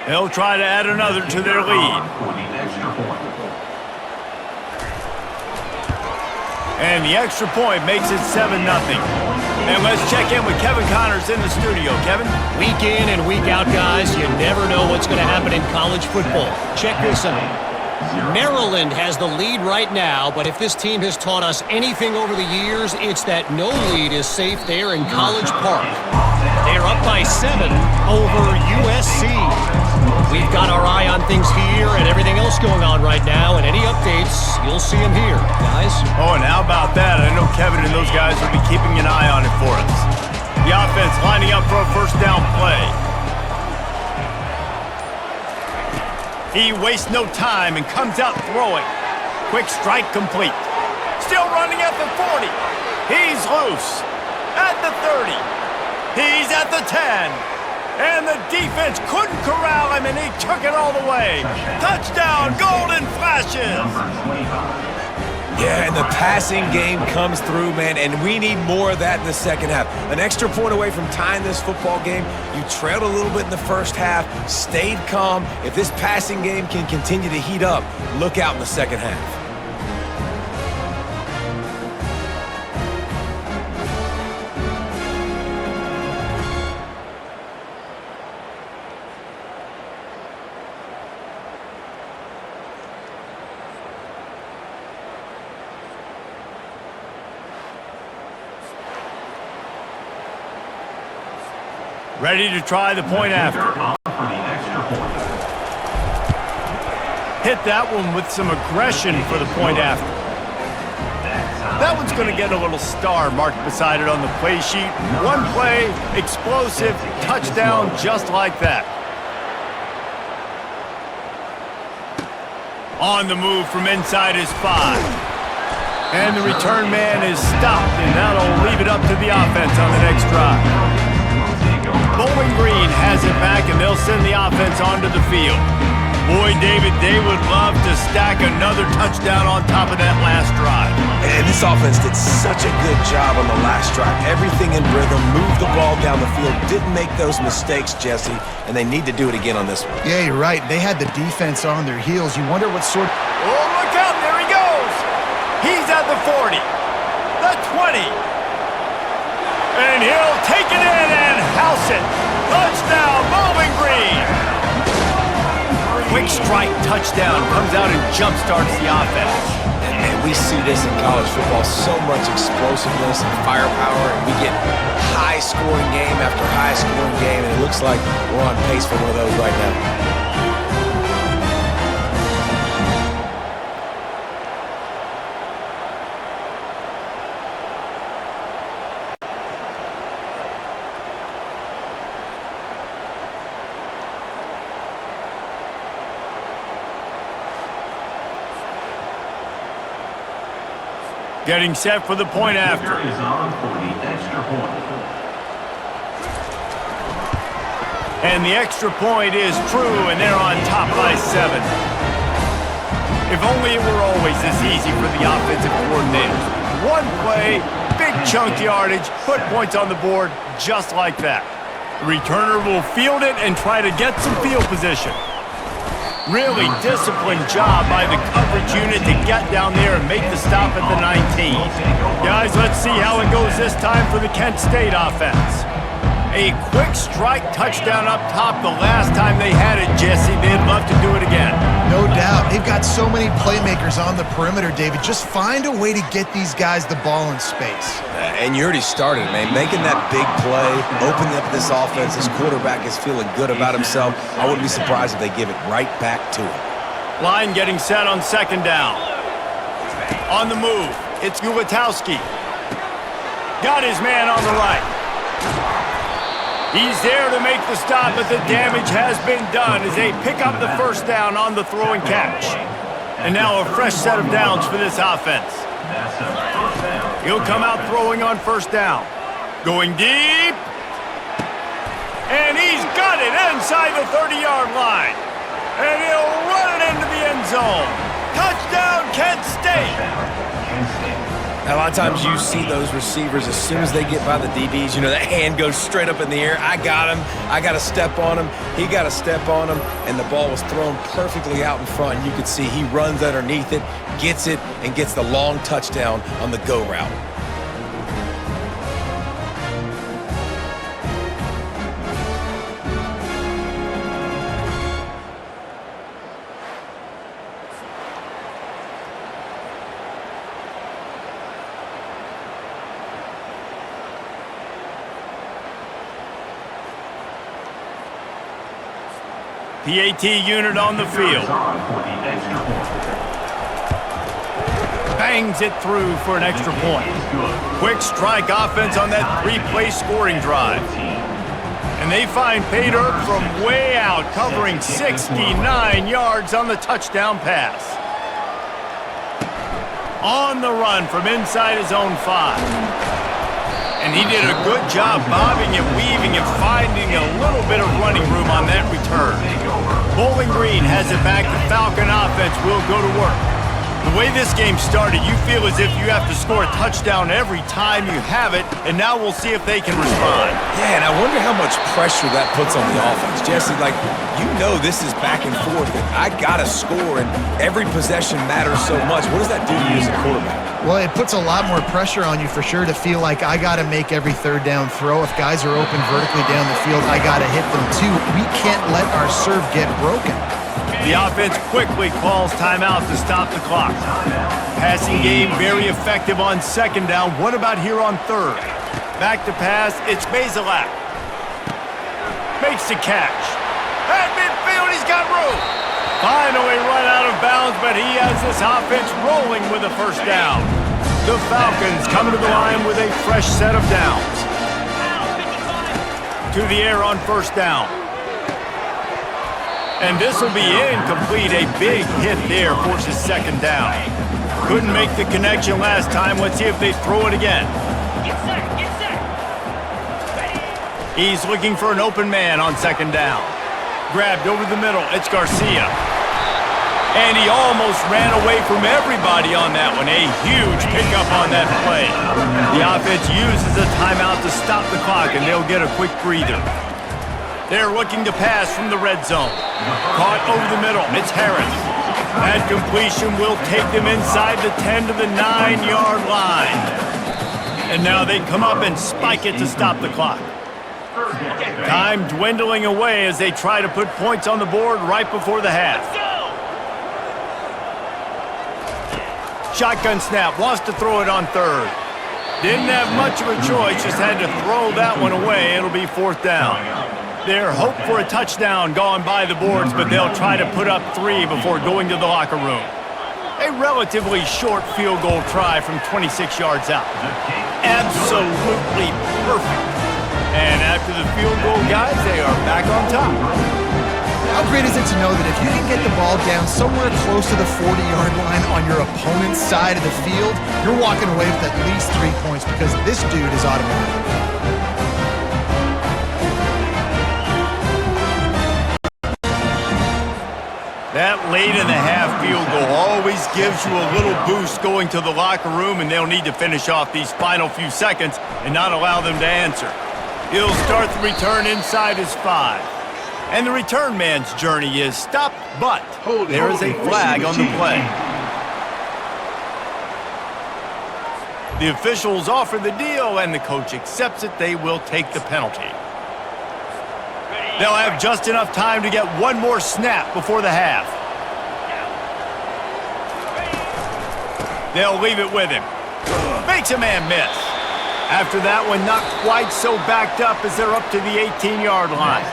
They'll try to add another to their lead. And the extra point makes it 7-0. And let's check in with Kevin Connors in the studio. Kevin? Week in and week out, guys, you never know what's going to happen in college football. Check this out. Maryland has the lead right now, but if this team has taught us anything over the years, it's that no lead is safe there in College Park. They're up by 7 over USC. We've got our eye on things here and everything else going on right now, and any updates, you'll see them here, guys. Oh, and how about that? I know Kevin and those guys will be keeping an eye on it for us. The offense lining up for a first down play. He wastes no time and comes out throwing. Quick strike complete. Still running at the 40. He's loose. At the 30. He's at the 10. And the defense couldn't corral him, and he took it all the way. Touchdown, Golden Flashes. Yeah, and the passing game comes through, man, and we need more of that in the second half. An extra point away from tying this football game. You trailed a little bit in the first half, stayed calm. If this passing game can continue to heat up, look out in the second half. Ready to try the point after. Hit that one with some aggression for the point after. That one's going to get a little star marked beside it on the play sheet. One play, explosive, touchdown just like that. On the move from inside his 5. And the return man is stopped, and that'll leave it up to the offense on the next drive. Bowling Green has it back, and they'll send the offense onto the field. Boy, David, they would love to stack another touchdown on top of that last drive. And this offense did such a good job on the last drive. Everything in rhythm, moved the ball down the field, didn't make those mistakes, Jesse, and they need to do it again on this one. Yeah, you're right. They had the defense on their heels. You wonder what sort of... Oh, look out, there he goes. He's at the 40, the 20. And he'll take it in and house it. Touchdown, Bowling Green. Quick strike touchdown comes out and jump-starts the offense. And man, we see this in college football, so much explosiveness and firepower, and we get high-scoring game after high-scoring game, and it looks like we're on pace for one of those right now. Getting set for the point after. And the extra point is true, and they're on top by 7. If only it were always this easy for the offensive coordinators. One play, big chunk yardage, put points on the board just like that. The returner will field it and try to get some field position. Really disciplined job by the coverage unit to get down there and make the stop at the 19. Guys, let's see how it goes this time for the Kent State offense. A quick strike touchdown up top the last time they had it, Jesse. They'd love to do it again. No doubt. They've got so many playmakers on the perimeter, David. Just find a way to get these guys the ball in space. And you already started, man. Making that big play, opening up this offense. This quarterback is feeling good about himself. I wouldn't be surprised if they give it right back to him. Line getting set on second down. On the move, it's Ulatowski. Got his man on the right. He's there to make the stop, but the damage has been done as they pick up the first down on the throw and catch. And now a fresh set of downs for this offense. He'll come out throwing on first down. Going deep. And he's got it inside the 30-yard line. And he'll run it into the end zone. Touchdown, Kent State. A lot of times you see those receivers, as soon as they get by the DBs, that hand goes straight up in the air. I got him. I got to step on him. He got to step on him. And the ball was thrown perfectly out in front. And you could see he runs underneath it, gets it, and gets the long touchdown on the go route. PAT unit on the field. Bangs it through for an extra point. Quick strike offense on that three-play scoring drive. And they find pay dirt from way out, covering 69 yards on the touchdown pass. On the run from inside his own 5. And he did a good job bobbing and weaving and finding a little bit of running room on that return. Bowling Green has it back. The Falcon offense will go to work. The way this game started, you feel as if you have to score a touchdown every time you have it, and now we'll see if they can respond. Yeah, and I wonder how much pressure that puts on the offense. Jesse, this is back and forth, and I got to score, and every possession matters so much. What does that do to you as a quarterback? Well, it puts a lot more pressure on you for sure to feel like I got to make every third down throw. If guys are open vertically down the field, I got to hit them too. We can't let our serve get broken. The offense quickly calls timeout to stop the clock. Passing game very effective on second down. What about here on third? Back to pass. It's Bazelak. Makes the catch. At midfield, he's got room. Finally run out of bounds, but he has this offense rolling with a first down. The Falcons coming to the line with a fresh set of downs. To the air on first down. And this will be incomplete. A big hit there forces second down. Couldn't make the connection last time. Let's see if they throw it again. He's looking for an open man on second down. Grabbed over the middle. It's Garcia. And he almost ran away from everybody on that one. A huge pickup on that play. The offense uses a timeout to stop the clock, and they'll get a quick breather. They're looking to pass from the red zone. Caught over the middle. It's Harris. That completion will take them inside the 10 to the 9-yard line. And now they come up and spike it to stop the clock. Time dwindling away as they try to put points on the board right before the half. Shotgun snap, wants to throw it on third. Didn't have much of a choice, just had to throw that one away. It'll be fourth down. Their hope for a touchdown gone by the boards, but they'll try to put up 3 before going to the locker room. A relatively short field goal try from 26 yards out. Absolutely perfect. And after the field goal, guys, they are back on top. How great is it to know that if you can get the ball down somewhere close to the 40-yard line on your opponent's side of the field, you're walking away with at least 3 points because this dude is automatic. That late in the half field goal always gives you a little boost going to the locker room, and they'll need to finish off these final few seconds and not allow them to answer. He'll start the return inside his 5. And the return man's journey is stopped, but there is a flag on the play. The officials offer the deal, and the coach accepts it. They will take the penalty. They'll have just enough time to get one more snap before the half. They'll leave it with him. Makes a man miss. After that one, not quite so backed up as they're up to the 18-yard line.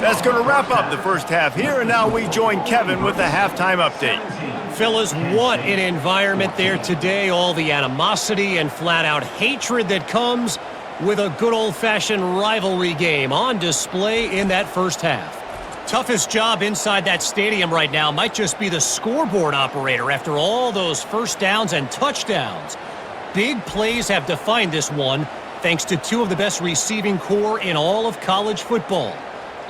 That's going to wrap up the first half here, and now we join Kevin with the halftime update. Fellas, what an environment there today. All the animosity and flat-out hatred that comes with a good old-fashioned rivalry game on display in that first half. Toughest job inside that stadium right now might just be the scoreboard operator after all those first downs and touchdowns. Big plays have defined this one, thanks to 2 of the best receiving corps in all of college football.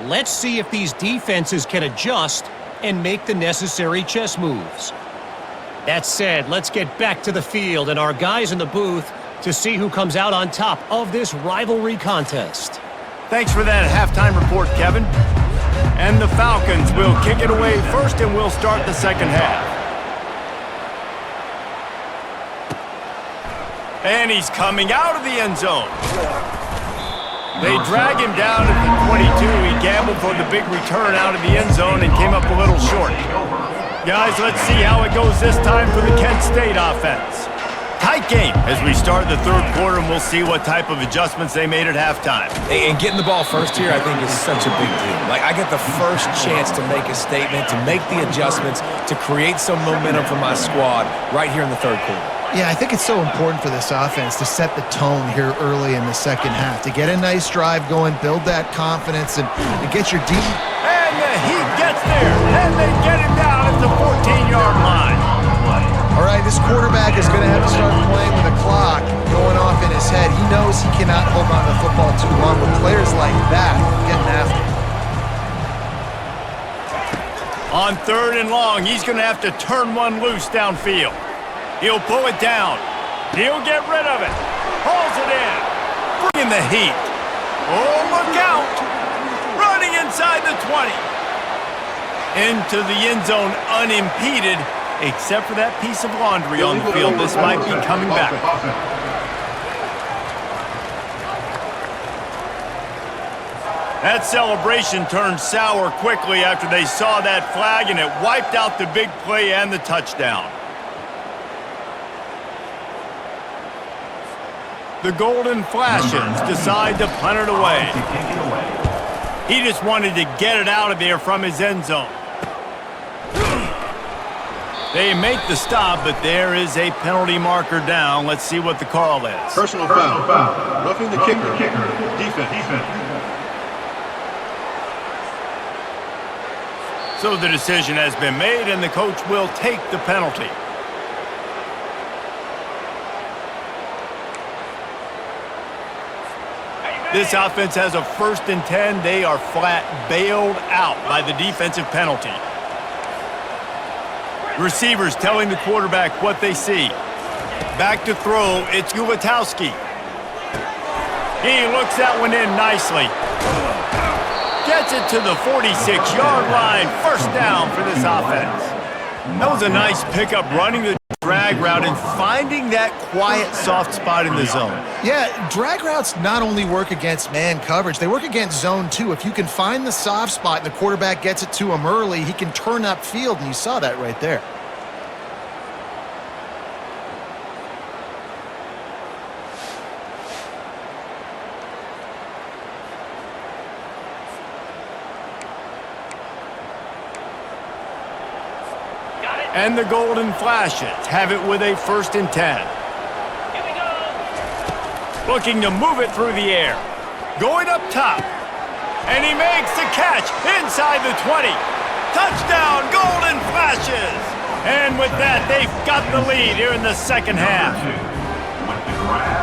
Let's see if these defenses can adjust and make the necessary chess moves. That said, let's get back to the field and our guys in the booth to see who comes out on top of this rivalry contest. Thanks for that halftime report, Kevin. And the Falcons will kick it away first, and we'll start the second half. And he's coming out of the end zone. They drag him down at the 22. He gambled for the big return out of the end zone and came up a little short. Guys, let's see how it goes this time for the Kent State offense. Tight game as we start the third quarter, and we'll see what type of adjustments they made at halftime. And getting the ball first here, I think, is such a big deal. Like, I get the first chance to make a statement, to make the adjustments, to create some momentum for my squad right here in the third quarter. Yeah, I think it's so important for this offense to set the tone here early in the second half, to get a nice drive going, build that confidence, and get your deep. And the Heat gets there, and they get him down at the 14-yard line. All right, this quarterback is going to have to start playing with a clock going off in his head. He knows he cannot hold on to the football too long with players like that getting after him. On third and long, he's going to have to turn one loose downfield. He'll pull it down. He'll get rid of it. Hauls it in. Bringing the heat. Oh, look out. Running inside the 20. Into the end zone unimpeded, except for that piece of laundry on the field. This might be coming back. That celebration turned sour quickly after they saw that flag, and it wiped out the big play and the touchdown. The Golden Flashes decide to punt it away. He just wanted to get it out of there from his end zone. They make the stop, but there is a penalty marker down. Let's see what the call is. Personal foul. Roughing the kicker. Defense. So the decision has been made, and the coach will take the penalty. This offense has a 1st and 10. They are flat bailed out by the defensive penalty. Receivers telling the quarterback what they see. Back to throw, it's Ulatowski. He looks that one in nicely. Gets it to the 46-yard line. First down for this offense. That was a nice pickup, running the drag route and finding that quiet, soft spot in the zone. Yeah, drag routes not only work against man coverage, they work against zone too. If you can find the soft spot and the quarterback gets it to him early, he can turn upfield, and you saw that right there. And the Golden Flashes have it with a 1st and 10. Looking to move it through the air. Going up top. And he makes the catch inside the 20. Touchdown, Golden Flashes! And with that, they've got the lead here in the second half.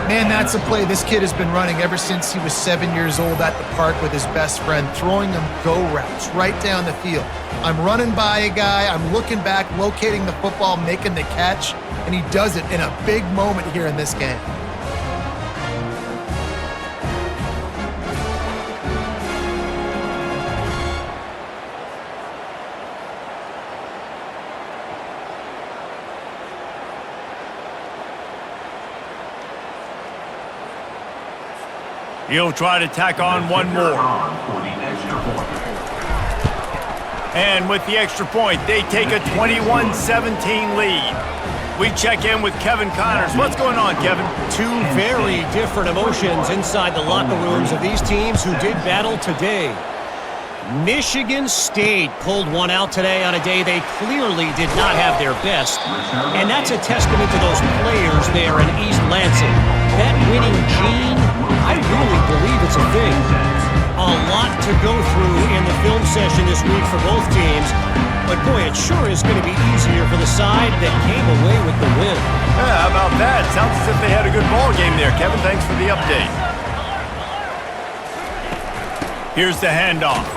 Man, that's a play this kid has been running ever since he was 7 years old at the park with his best friend, throwing them go routes right down the field. I'm running by a guy, I'm looking back, locating the football, making the catch, and he does it in a big moment here in this game. He'll try to tack on one more. And with the extra point, they take a 21-17 lead. We check in with Kevin Connors. What's going on, Kevin? Two very different emotions inside the locker rooms of these teams who did battle today. Michigan State pulled one out today on a day they clearly did not have their best. And that's a testament to those players there in East Lansing. That winning gene, I really believe it's a thing. A lot to go through in the film session this week for both teams. But boy, it sure is going to be easier for the side that came away with the win. Yeah, how about that? Sounds as if they had a good ball game there, Kevin. Thanks for the update. Here's the handoff.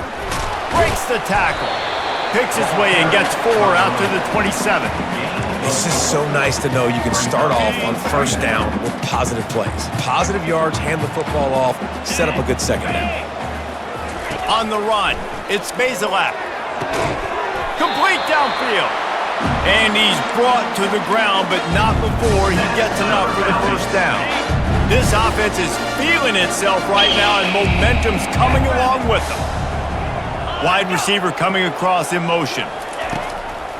Breaks the tackle. Picks his way and gets 4 out to the 27. It's just so nice to know you can start off on first down with positive plays. Positive yards, hand the football off, set up a good second down. On the run, it's Bazelak. Complete downfield. And he's brought to the ground, but not before he gets enough for the first down. This offense is feeling itself right now, and momentum's coming along with them. Wide receiver coming across in motion.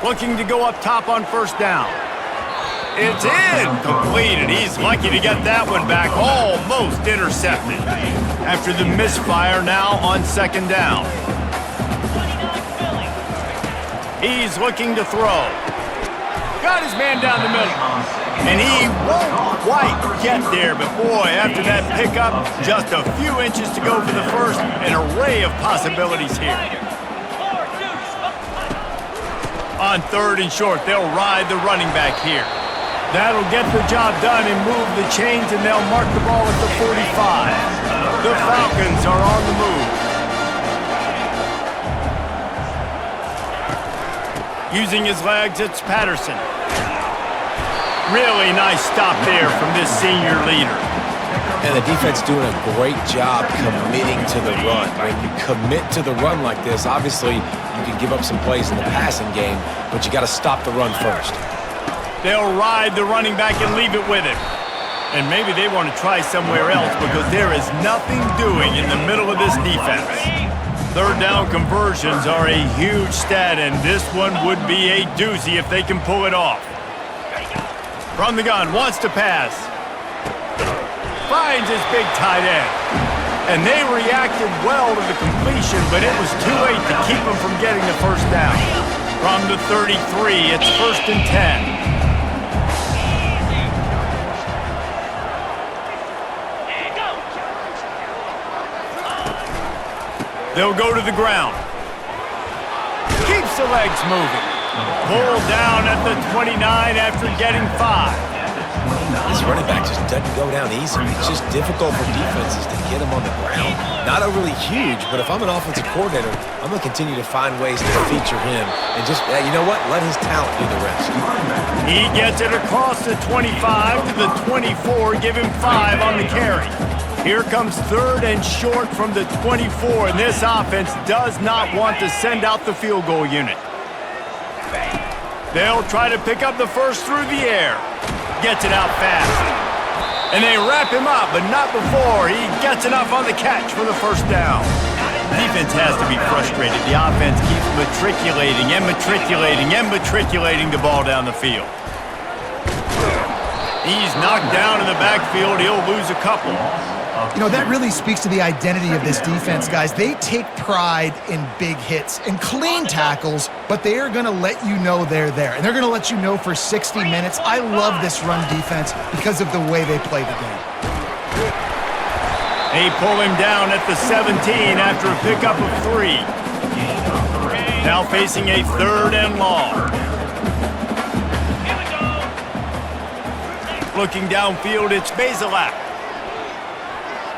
Looking to go up top on first down. It's incomplete, and he's lucky to get that one back. Almost intercepted. After the misfire now on second down. He's looking to throw. Got his man down the middle. And he won't quite get there, but boy, after that pickup, just a few inches to go for the first. An array of possibilities here. On third and short, they'll ride the running back here. That'll get the job done and move the chains, and they'll mark the ball at the 45. The Falcons are on the move. Using his legs, it's Patterson. Really nice stop there from this senior leader. And the defense doing a great job committing to the run. When you commit to the run like this, obviously you can give up some plays in the passing game, but you got to stop the run first. They'll ride the running back and leave it with him. And maybe they want to try somewhere else because there is nothing doing in the middle of this defense. Third down conversions are a huge stat, and this one would be a doozy if they can pull it off. From the gun, wants to pass. Finds his big tight end. And they reacted well to the completion, but it was too late to keep him from getting the first down. From the 33, it's 1st and 10. They'll go to the ground. Keeps the legs moving. Pulled down at the 29 after getting 5. This running back just doesn't go down easy. It's just difficult for defenses to get him on the ground. Not overly huge, but if I'm an offensive coordinator, I'm going to continue to find ways to feature him and just, you know what, let his talent do the rest. He gets it across the 25 to the 24, give him 5 on the carry. Here comes third and short from the 24, and this offense does not want to send out the field goal unit. They'll try to pick up the first through the air. Gets it out fast. And they wrap him up, but not before he gets enough on the catch for the first down. Defense has to be frustrated. The offense keeps matriculating and matriculating and matriculating the ball down the field. He's knocked down in the backfield. He'll lose a couple. You know, that really speaks to the identity of this defense, guys. They take pride in big hits and clean tackles, but they are going to let you know they're there. And they're going to let you know for 60 minutes. I love this run defense because of the way they play the game. They pull him down at the 17 after a pickup of 3. Now facing a 3rd and long. Looking downfield, it's Bazelak.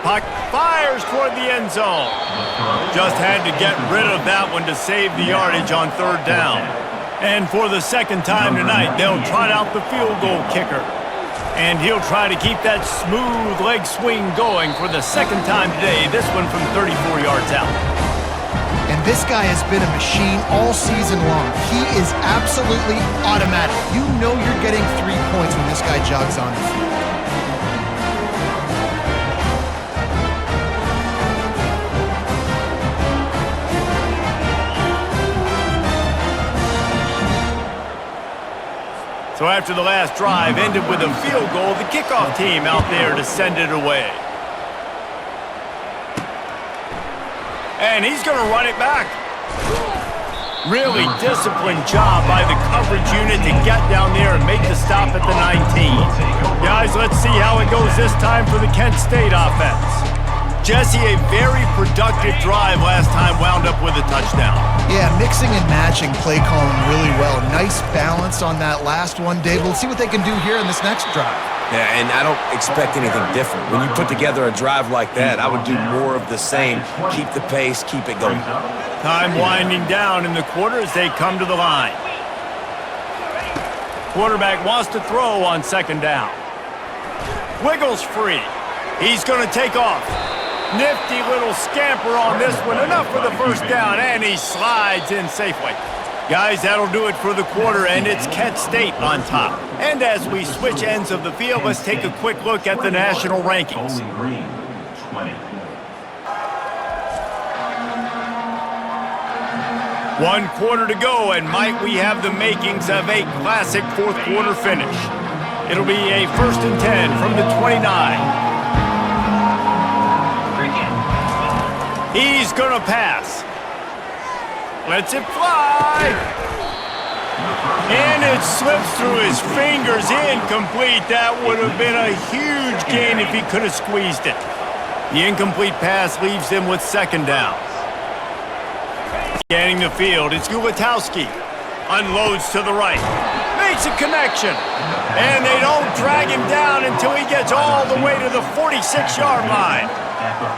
Puck fires toward the end zone. Just had to get rid of that one to save the yardage on 3rd down. And for the second time tonight, they'll trot out the field goal kicker. And he'll try to keep that smooth leg swing going for the second time today, this one from 34 yards out. And this guy has been a machine all season long. He is absolutely automatic. You know you're getting 3 points when this guy jogs on the field. So after the last drive ended with a field goal, the kickoff team out there to send it away. And he's going to run it back. Really disciplined job by the coverage unit to get down there and make the stop at the 19. Guys, let's see how it goes this time for the Kent State offense. Jesse, a very productive drive last time wound up with a touchdown. Yeah, mixing and matching play calling really well. Nice balance on that last one, Dave. We'll see what they can do here in this next drive. Yeah, and I don't expect anything different. When you put together a drive like that, I would do more of the same. Keep the pace, keep it going. Time winding down in the quarter as they come to the line. Quarterback wants to throw on second down. Wiggles free. He's going to take off. Nifty little scamper on this one. Enough for the first down, and he slides in safely. Guys, that'll do it for the quarter, and it's Kent State on top. And as we switch ends of the field, let's take a quick look at the national rankings. One quarter to go, and might we have the makings of a classic fourth quarter finish. It'll be a 1st and 10 from the 29. He's going to pass. Lets it fly. And it slips through his fingers, incomplete. That would have been a huge gain if he could have squeezed it. The incomplete pass leaves them with second down. Scanning the field, it's Gulatowski. Unloads to the right. Makes a connection. And they don't drag him down until he gets all the way to the 46-yard line.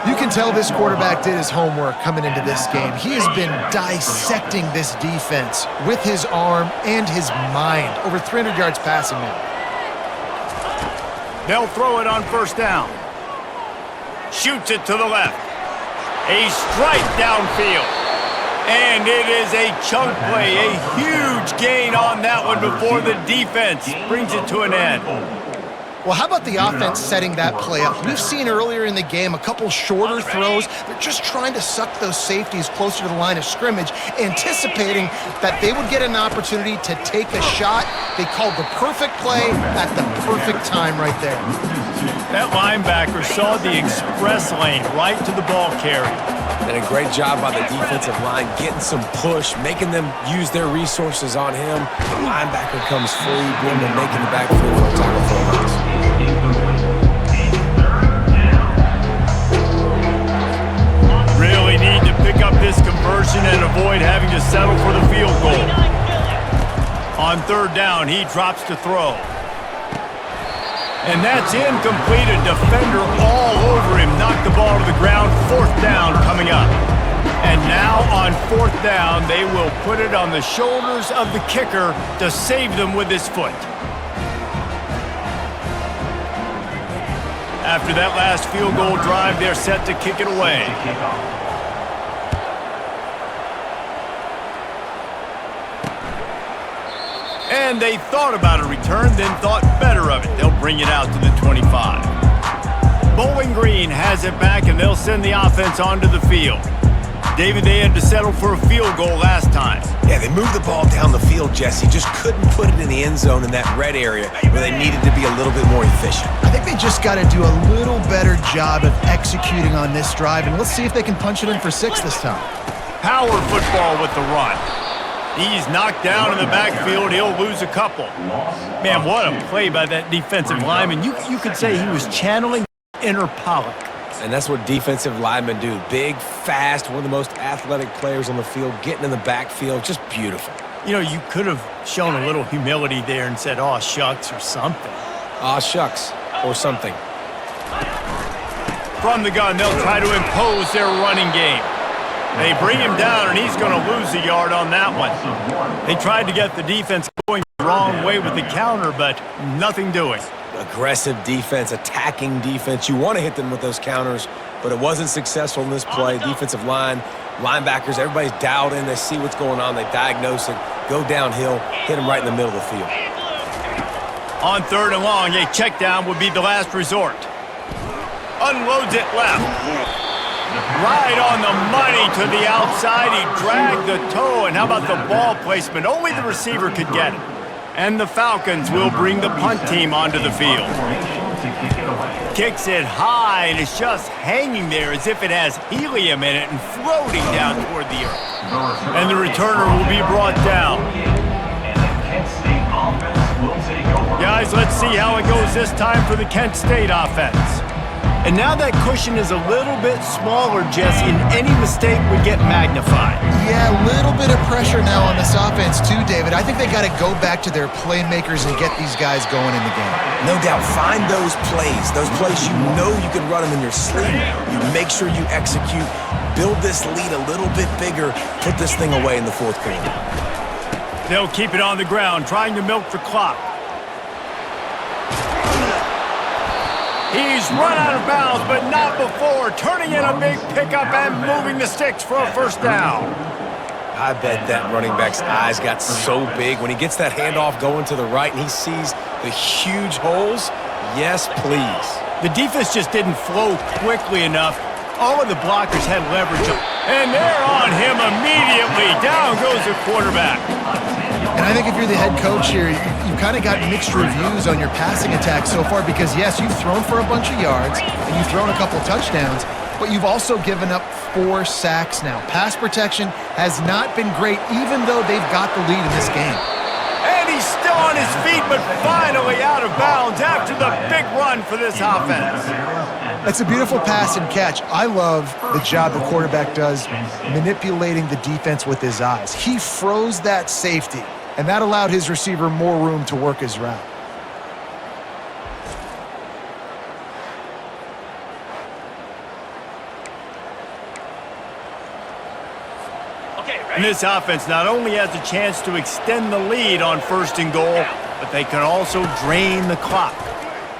You can tell this quarterback did his homework coming into this game. He has been dissecting this defense with his arm and his mind. Over 300 yards passing now. They'll throw it on first down. Shoots it to the left. A strike downfield. And it is a chunk play, a huge gain on that one before the defense brings it to an end. Well, how about the offense setting that play up? We've seen earlier in the game a couple shorter throws. They're just trying to suck those safeties closer to the line of scrimmage, anticipating that they would get an opportunity to take a shot. They called the perfect play at the perfect time right there. That linebacker saw the express lane right to the ball carrier. And a great job by the defensive line getting some push, making them use their resources on him. The linebacker comes free, bringing them making the backfield for a tackle for a loss. Really need to pick up this conversion and avoid having to settle for the field goal. On third down, he drops to throw. And that's incomplete. A defender all over him. Knocked the ball to the ground. Fourth down coming up. And now on fourth down, they will put it on the shoulders of the kicker to save them with his foot. After that last field goal drive, they're set to kick it away. And they thought about a return, then thought better of it. They'll bring it out to the 25. Bowling Green has it back, and they'll send the offense onto the field. David, they had to settle for a field goal last time. Yeah, they moved the ball down the field, Jesse. Just couldn't put it in the end zone in that red area where they needed to be a little bit more efficient. I think they just got to do a little better job of executing on this drive, and let's see if they can punch it in for 6 this time. Power football with the run. He's knocked down in the backfield. He'll lose a couple. Man, what a play by that defensive lineman. You could say he was channeling inner Pollock. And that's what defensive linemen do. Big, fast, one of the most athletic players on the field, getting in the backfield, just beautiful. You know, you could have shown a little humility there and said, "Aw, shucks," or something. Aw, shucks, or something. From the gun, they'll try to impose their running game. They bring him down, and he's going to lose a yard on that one. They tried to get the defense going the wrong way with the counter, but nothing doing. Aggressive defense, attacking defense. You want to hit them with those counters, but it wasn't successful in this play. Defensive line, linebackers, everybody's dialed in. They see what's going on. They diagnose it, go downhill, hit them right in the middle of the field. On third and long, a check down would be the last resort. Unloads it left. Right on the money to the outside. He dragged the toe, and how about the ball placement? Only the receiver could get it. And the Falcons will bring the punt team onto the field. Kicks it high, and it's just hanging there as if it has helium in it and floating down toward the earth. And the returner will be brought down. Guys, let's see how it goes this time for the Kent State offense. And now that cushion is a little bit smaller, Jesse, and any mistake would get magnified. Yeah, a little bit of pressure now on this offense too, David. I think they got to go back to their playmakers and get these guys going in the game. No doubt, find those plays you know you can run them in your sleep. You make sure you execute, build this lead a little bit bigger, put this thing away in the fourth quarter. They'll keep it on the ground, trying to milk the clock. He's run out of bounds, but not before, turning in a big pickup and moving the sticks for a first down. I bet that running back's eyes got so big when he gets that handoff going to the right and he sees the huge holes. Yes, please. The defense just didn't flow quickly enough. All of the blockers had leverage, and they're on him immediately. Down goes the quarterback. And I think if you're the head coach here, you've kind of got mixed reviews on your passing attack so far because, yes, you've thrown for a bunch of yards and you've thrown a couple touchdowns, but you've also given up 4 sacks now. Pass protection has not been great, even though they've got the lead in this game. And he's still on his feet, but finally out of bounds after the big run for this offense. It's a beautiful pass and catch. I love the job the quarterback does manipulating the defense with his eyes. He froze that safety, and that allowed his receiver more room to work his route. And this offense not only has a chance to extend the lead on 1st and goal, but they can also drain the clock.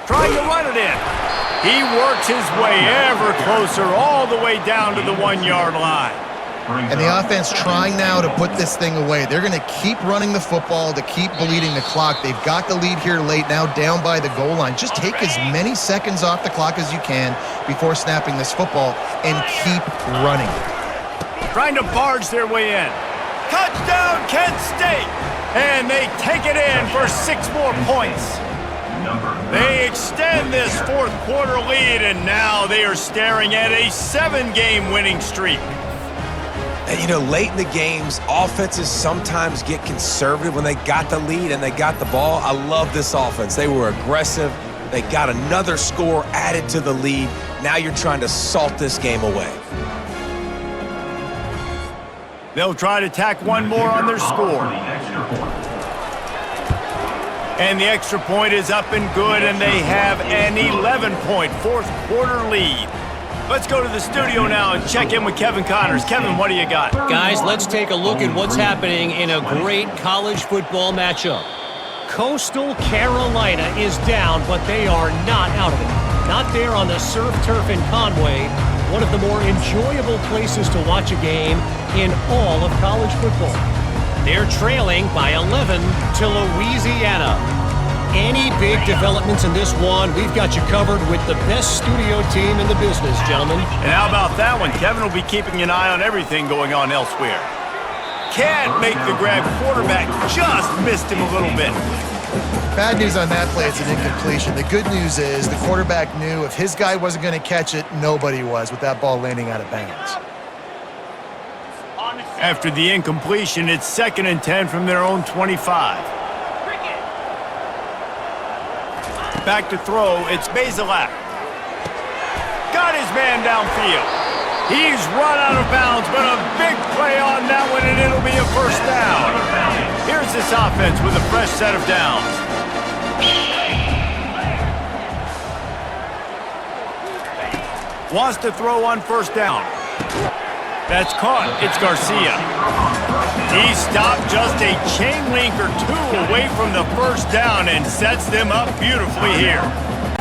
Trying to run it in. He works his way ever closer all the way down to the 1-yard line. And the offense trying now to put this thing away. They're going to keep running the football to keep bleeding the clock. They've got the lead here late, now down by the goal line. Just take as many seconds off the clock as you can before snapping this football and keep running. Trying to barge their way in. Touchdown, Kent State! And they take it in for 6 more points. They extend this 4th quarter lead, and now they are staring at a 7-game winning streak. And, you know, late in the games, offenses sometimes get conservative when they got the lead and they got the ball. I love this offense. They were aggressive. They got another score added to the lead. Now you're trying to salt this game away. They'll try to tack one more on their score. And the extra point is up and good, and they have an 11-point 4th quarter lead. Let's go to the studio now and check in with Kevin Connors. Kevin, what do you got? Guys, let's take a look at what's happening in a great college football matchup. Coastal Carolina is down, but they are not out of it. Not there on the surf turf in Conway, one of the more enjoyable places to watch a game in all of college football. They're trailing by 11 to Louisiana. Any big developments in this one, we've got you covered with the best studio team in the business, gentlemen. And how about that one? Kevin will be keeping an eye on everything going on elsewhere. Can't make the grab. Quarterback just missed him a little bit. Bad news on that play, it's an incompletion. The good news is the quarterback knew if his guy wasn't going to catch it, nobody was with that ball landing out of bounds. After the incompletion, it's 2nd and 10 from their own 25. Back to throw, it's Bazelak. Got his man downfield. He's run out of bounds, but a big play on that one, and it'll be a first down. Here's this offense with a fresh set of downs. Wants to throw on 1st down. That's caught. It's Garcia. He stopped just a chain link or 2 away from the 1st down and sets them up beautifully here.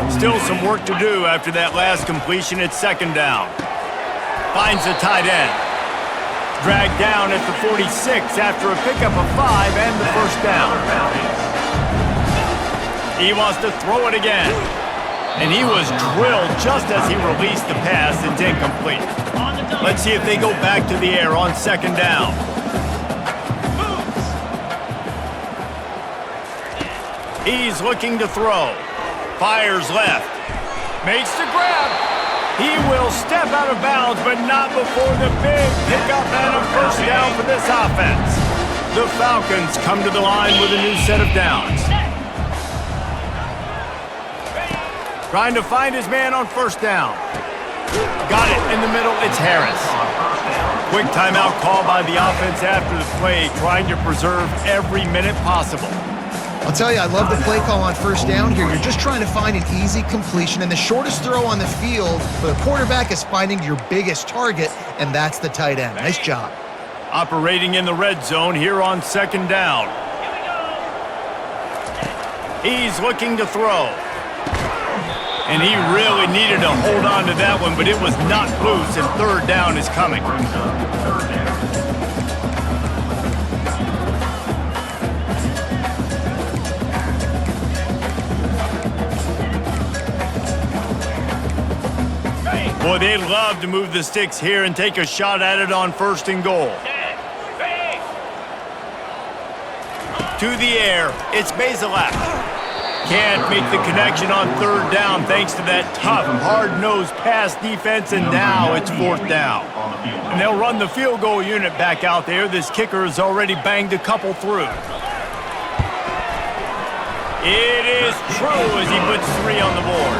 Still some work to do after that last completion at 2nd down. Finds the tight end. Dragged down at the 46 after a pickup of 5 and the 1st down. He wants to throw it again. And he was drilled just as he released the pass. It's incomplete. Let's see if they go back to the air on 2nd down. He's looking to throw. Fires left. Makes the grab. He will step out of bounds, but not before the big pickup and a first down for this offense. The Falcons come to the line with a new set of downs. Trying to find his man on 1st down. Got it in the middle, it's Harris. Quick timeout call by the offense after the play, trying to preserve every minute possible. I'll tell you, I love the play call on 1st down here. You're just trying to find an easy completion, and the shortest throw on the field for the quarterback is finding your biggest target, and that's the tight end. Nice job. Operating in the red zone here on second down. He's looking to throw. And he really needed to hold on to that one, but it was not loose, and third down is coming. Boy, they'd love to move the sticks here and take a shot at it on first and goal. To the air, it's Bazelak. Can't make the connection on third down thanks to that tough, hard-nosed pass defense, and now it's fourth down. And they'll run the field goal unit back out there. This kicker has already banged a couple through. It is true as he puts 3 on the board.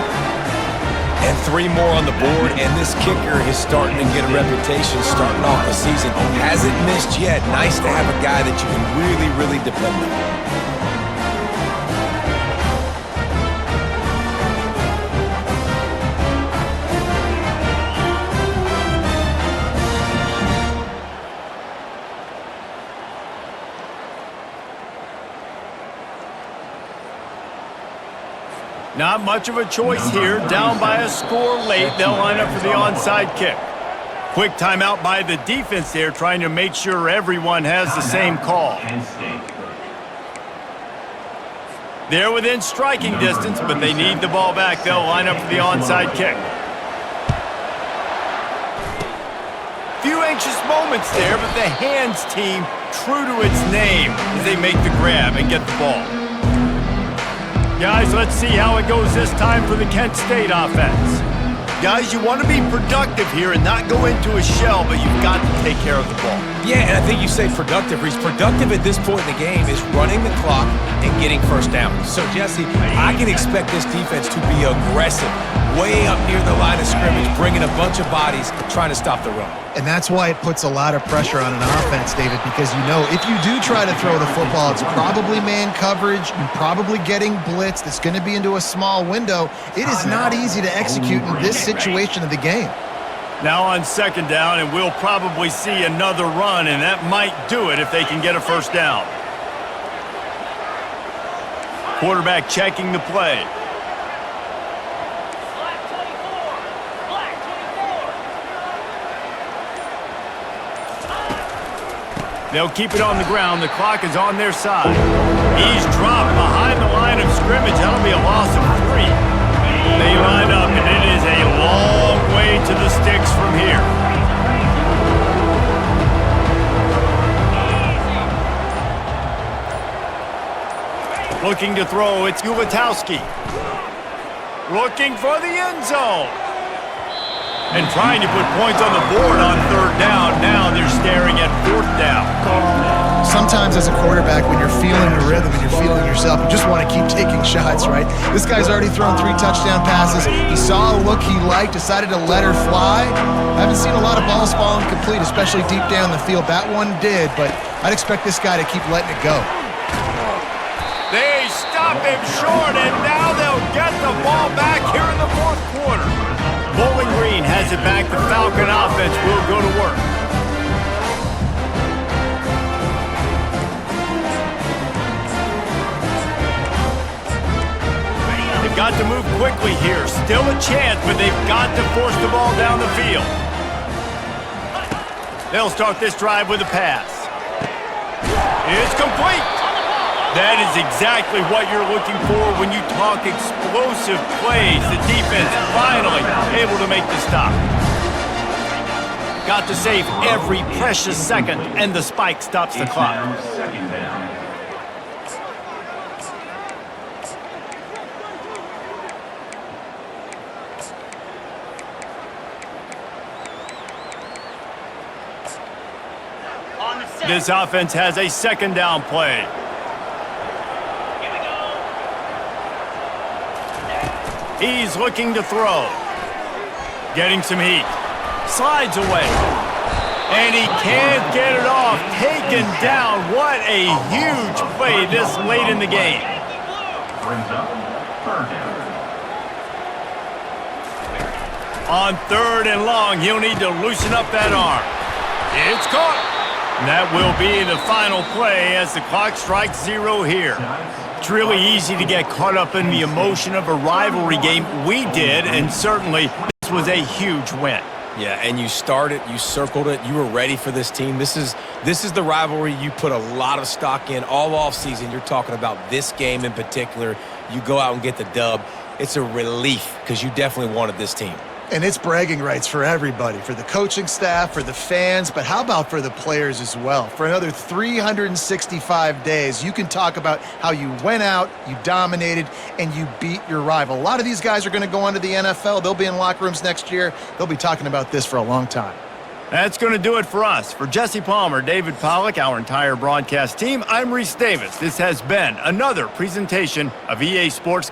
And 3 more on the board, and this kicker is starting to get a reputation starting off the season. Hasn't missed yet. Nice to have a guy that you can really, really depend on. Not much of a choice here. Down by a score late. They'll line up for the onside kick. Quick timeout by the defense there, trying to make sure everyone has the same call. They're within striking distance, but they need the ball back. They'll line up for the onside kick. Few anxious moments there, but the hands team, true to its name, as they make the grab and get the ball. Guys, let's see how it goes this time for the Kent State offense. Guys, you want to be productive here and not go into a shell, but you've got to take care of the ball. Yeah, and I think you say productive. He's productive at this point in the game is running the clock and getting first down. So, Jesse, I can expect this defense to be aggressive, way up near the line of scrimmage, bringing a bunch of bodies, trying to stop the run. And that's why it puts a lot of pressure on an offense, David, because you know if you do try to throw the football, it's probably man coverage, you're probably getting blitzed, it's going to be into a small window. It is not easy to execute in this situation of the game. Now on second down, and we'll probably see another run, and that might do it if they can get a first down. Quarterback checking the play. They'll keep it on the ground. The clock is on their side. He's dropped behind the line of scrimmage. That'll be a loss of 3. They line up, and it is a long way to the sticks from here. Looking to throw, it's Ulatowski. Looking for the end zone. And trying to put points on the board on third down. Now they're staring at fourth down. Sometimes as a quarterback, when you're feeling the rhythm and you're feeling yourself, you just want to keep taking shots, right? This guy's already thrown 3 touchdown passes. He saw a look he liked, decided to let her fly. I haven't seen a lot of balls fall incomplete, especially deep down the field. That one did, but I'd expect this guy to keep letting it go. They stop him short, and now they'll get the ball back here in the fourth quarter. Bowling Green has it back. The Falcon offense will go to work. They've got to move quickly here. Still a chance, but they've got to force the ball down the field. They'll start this drive with a pass. It's complete. That is exactly what you're looking for when you talk explosive plays. The defense finally able to make the stop. Got to save every precious second, and the spike stops the clock. This offense has a second down play. He's looking to throw. Getting some heat. Slides away. And he can't get it off. Taken down. What a huge play this late in the game. On third and long, he'll need to loosen up that arm. It's caught. And that will be the final play as the clock strikes 0 here. It's really easy to get caught up in the emotion of a rivalry game. We did, and certainly this was a huge win. Yeah, and you started, you circled it, you were ready for this team. This is the rivalry you put a lot of stock in all offseason. You're talking about this game in particular. You go out and get the dub. It's a relief because you definitely wanted this team. And it's bragging rights for everybody, for the coaching staff, for the fans, but how about for the players as well? For another 365 days, you can talk about how you went out, you dominated, and you beat your rival. A lot of these guys are going to go on to the NFL. They'll be in locker rooms next year. They'll be talking about this for a long time. That's going to do it for us. For Jesse Palmer, David Pollack, our entire broadcast team, I'm Reese Davis. This has been another presentation of EA Sports.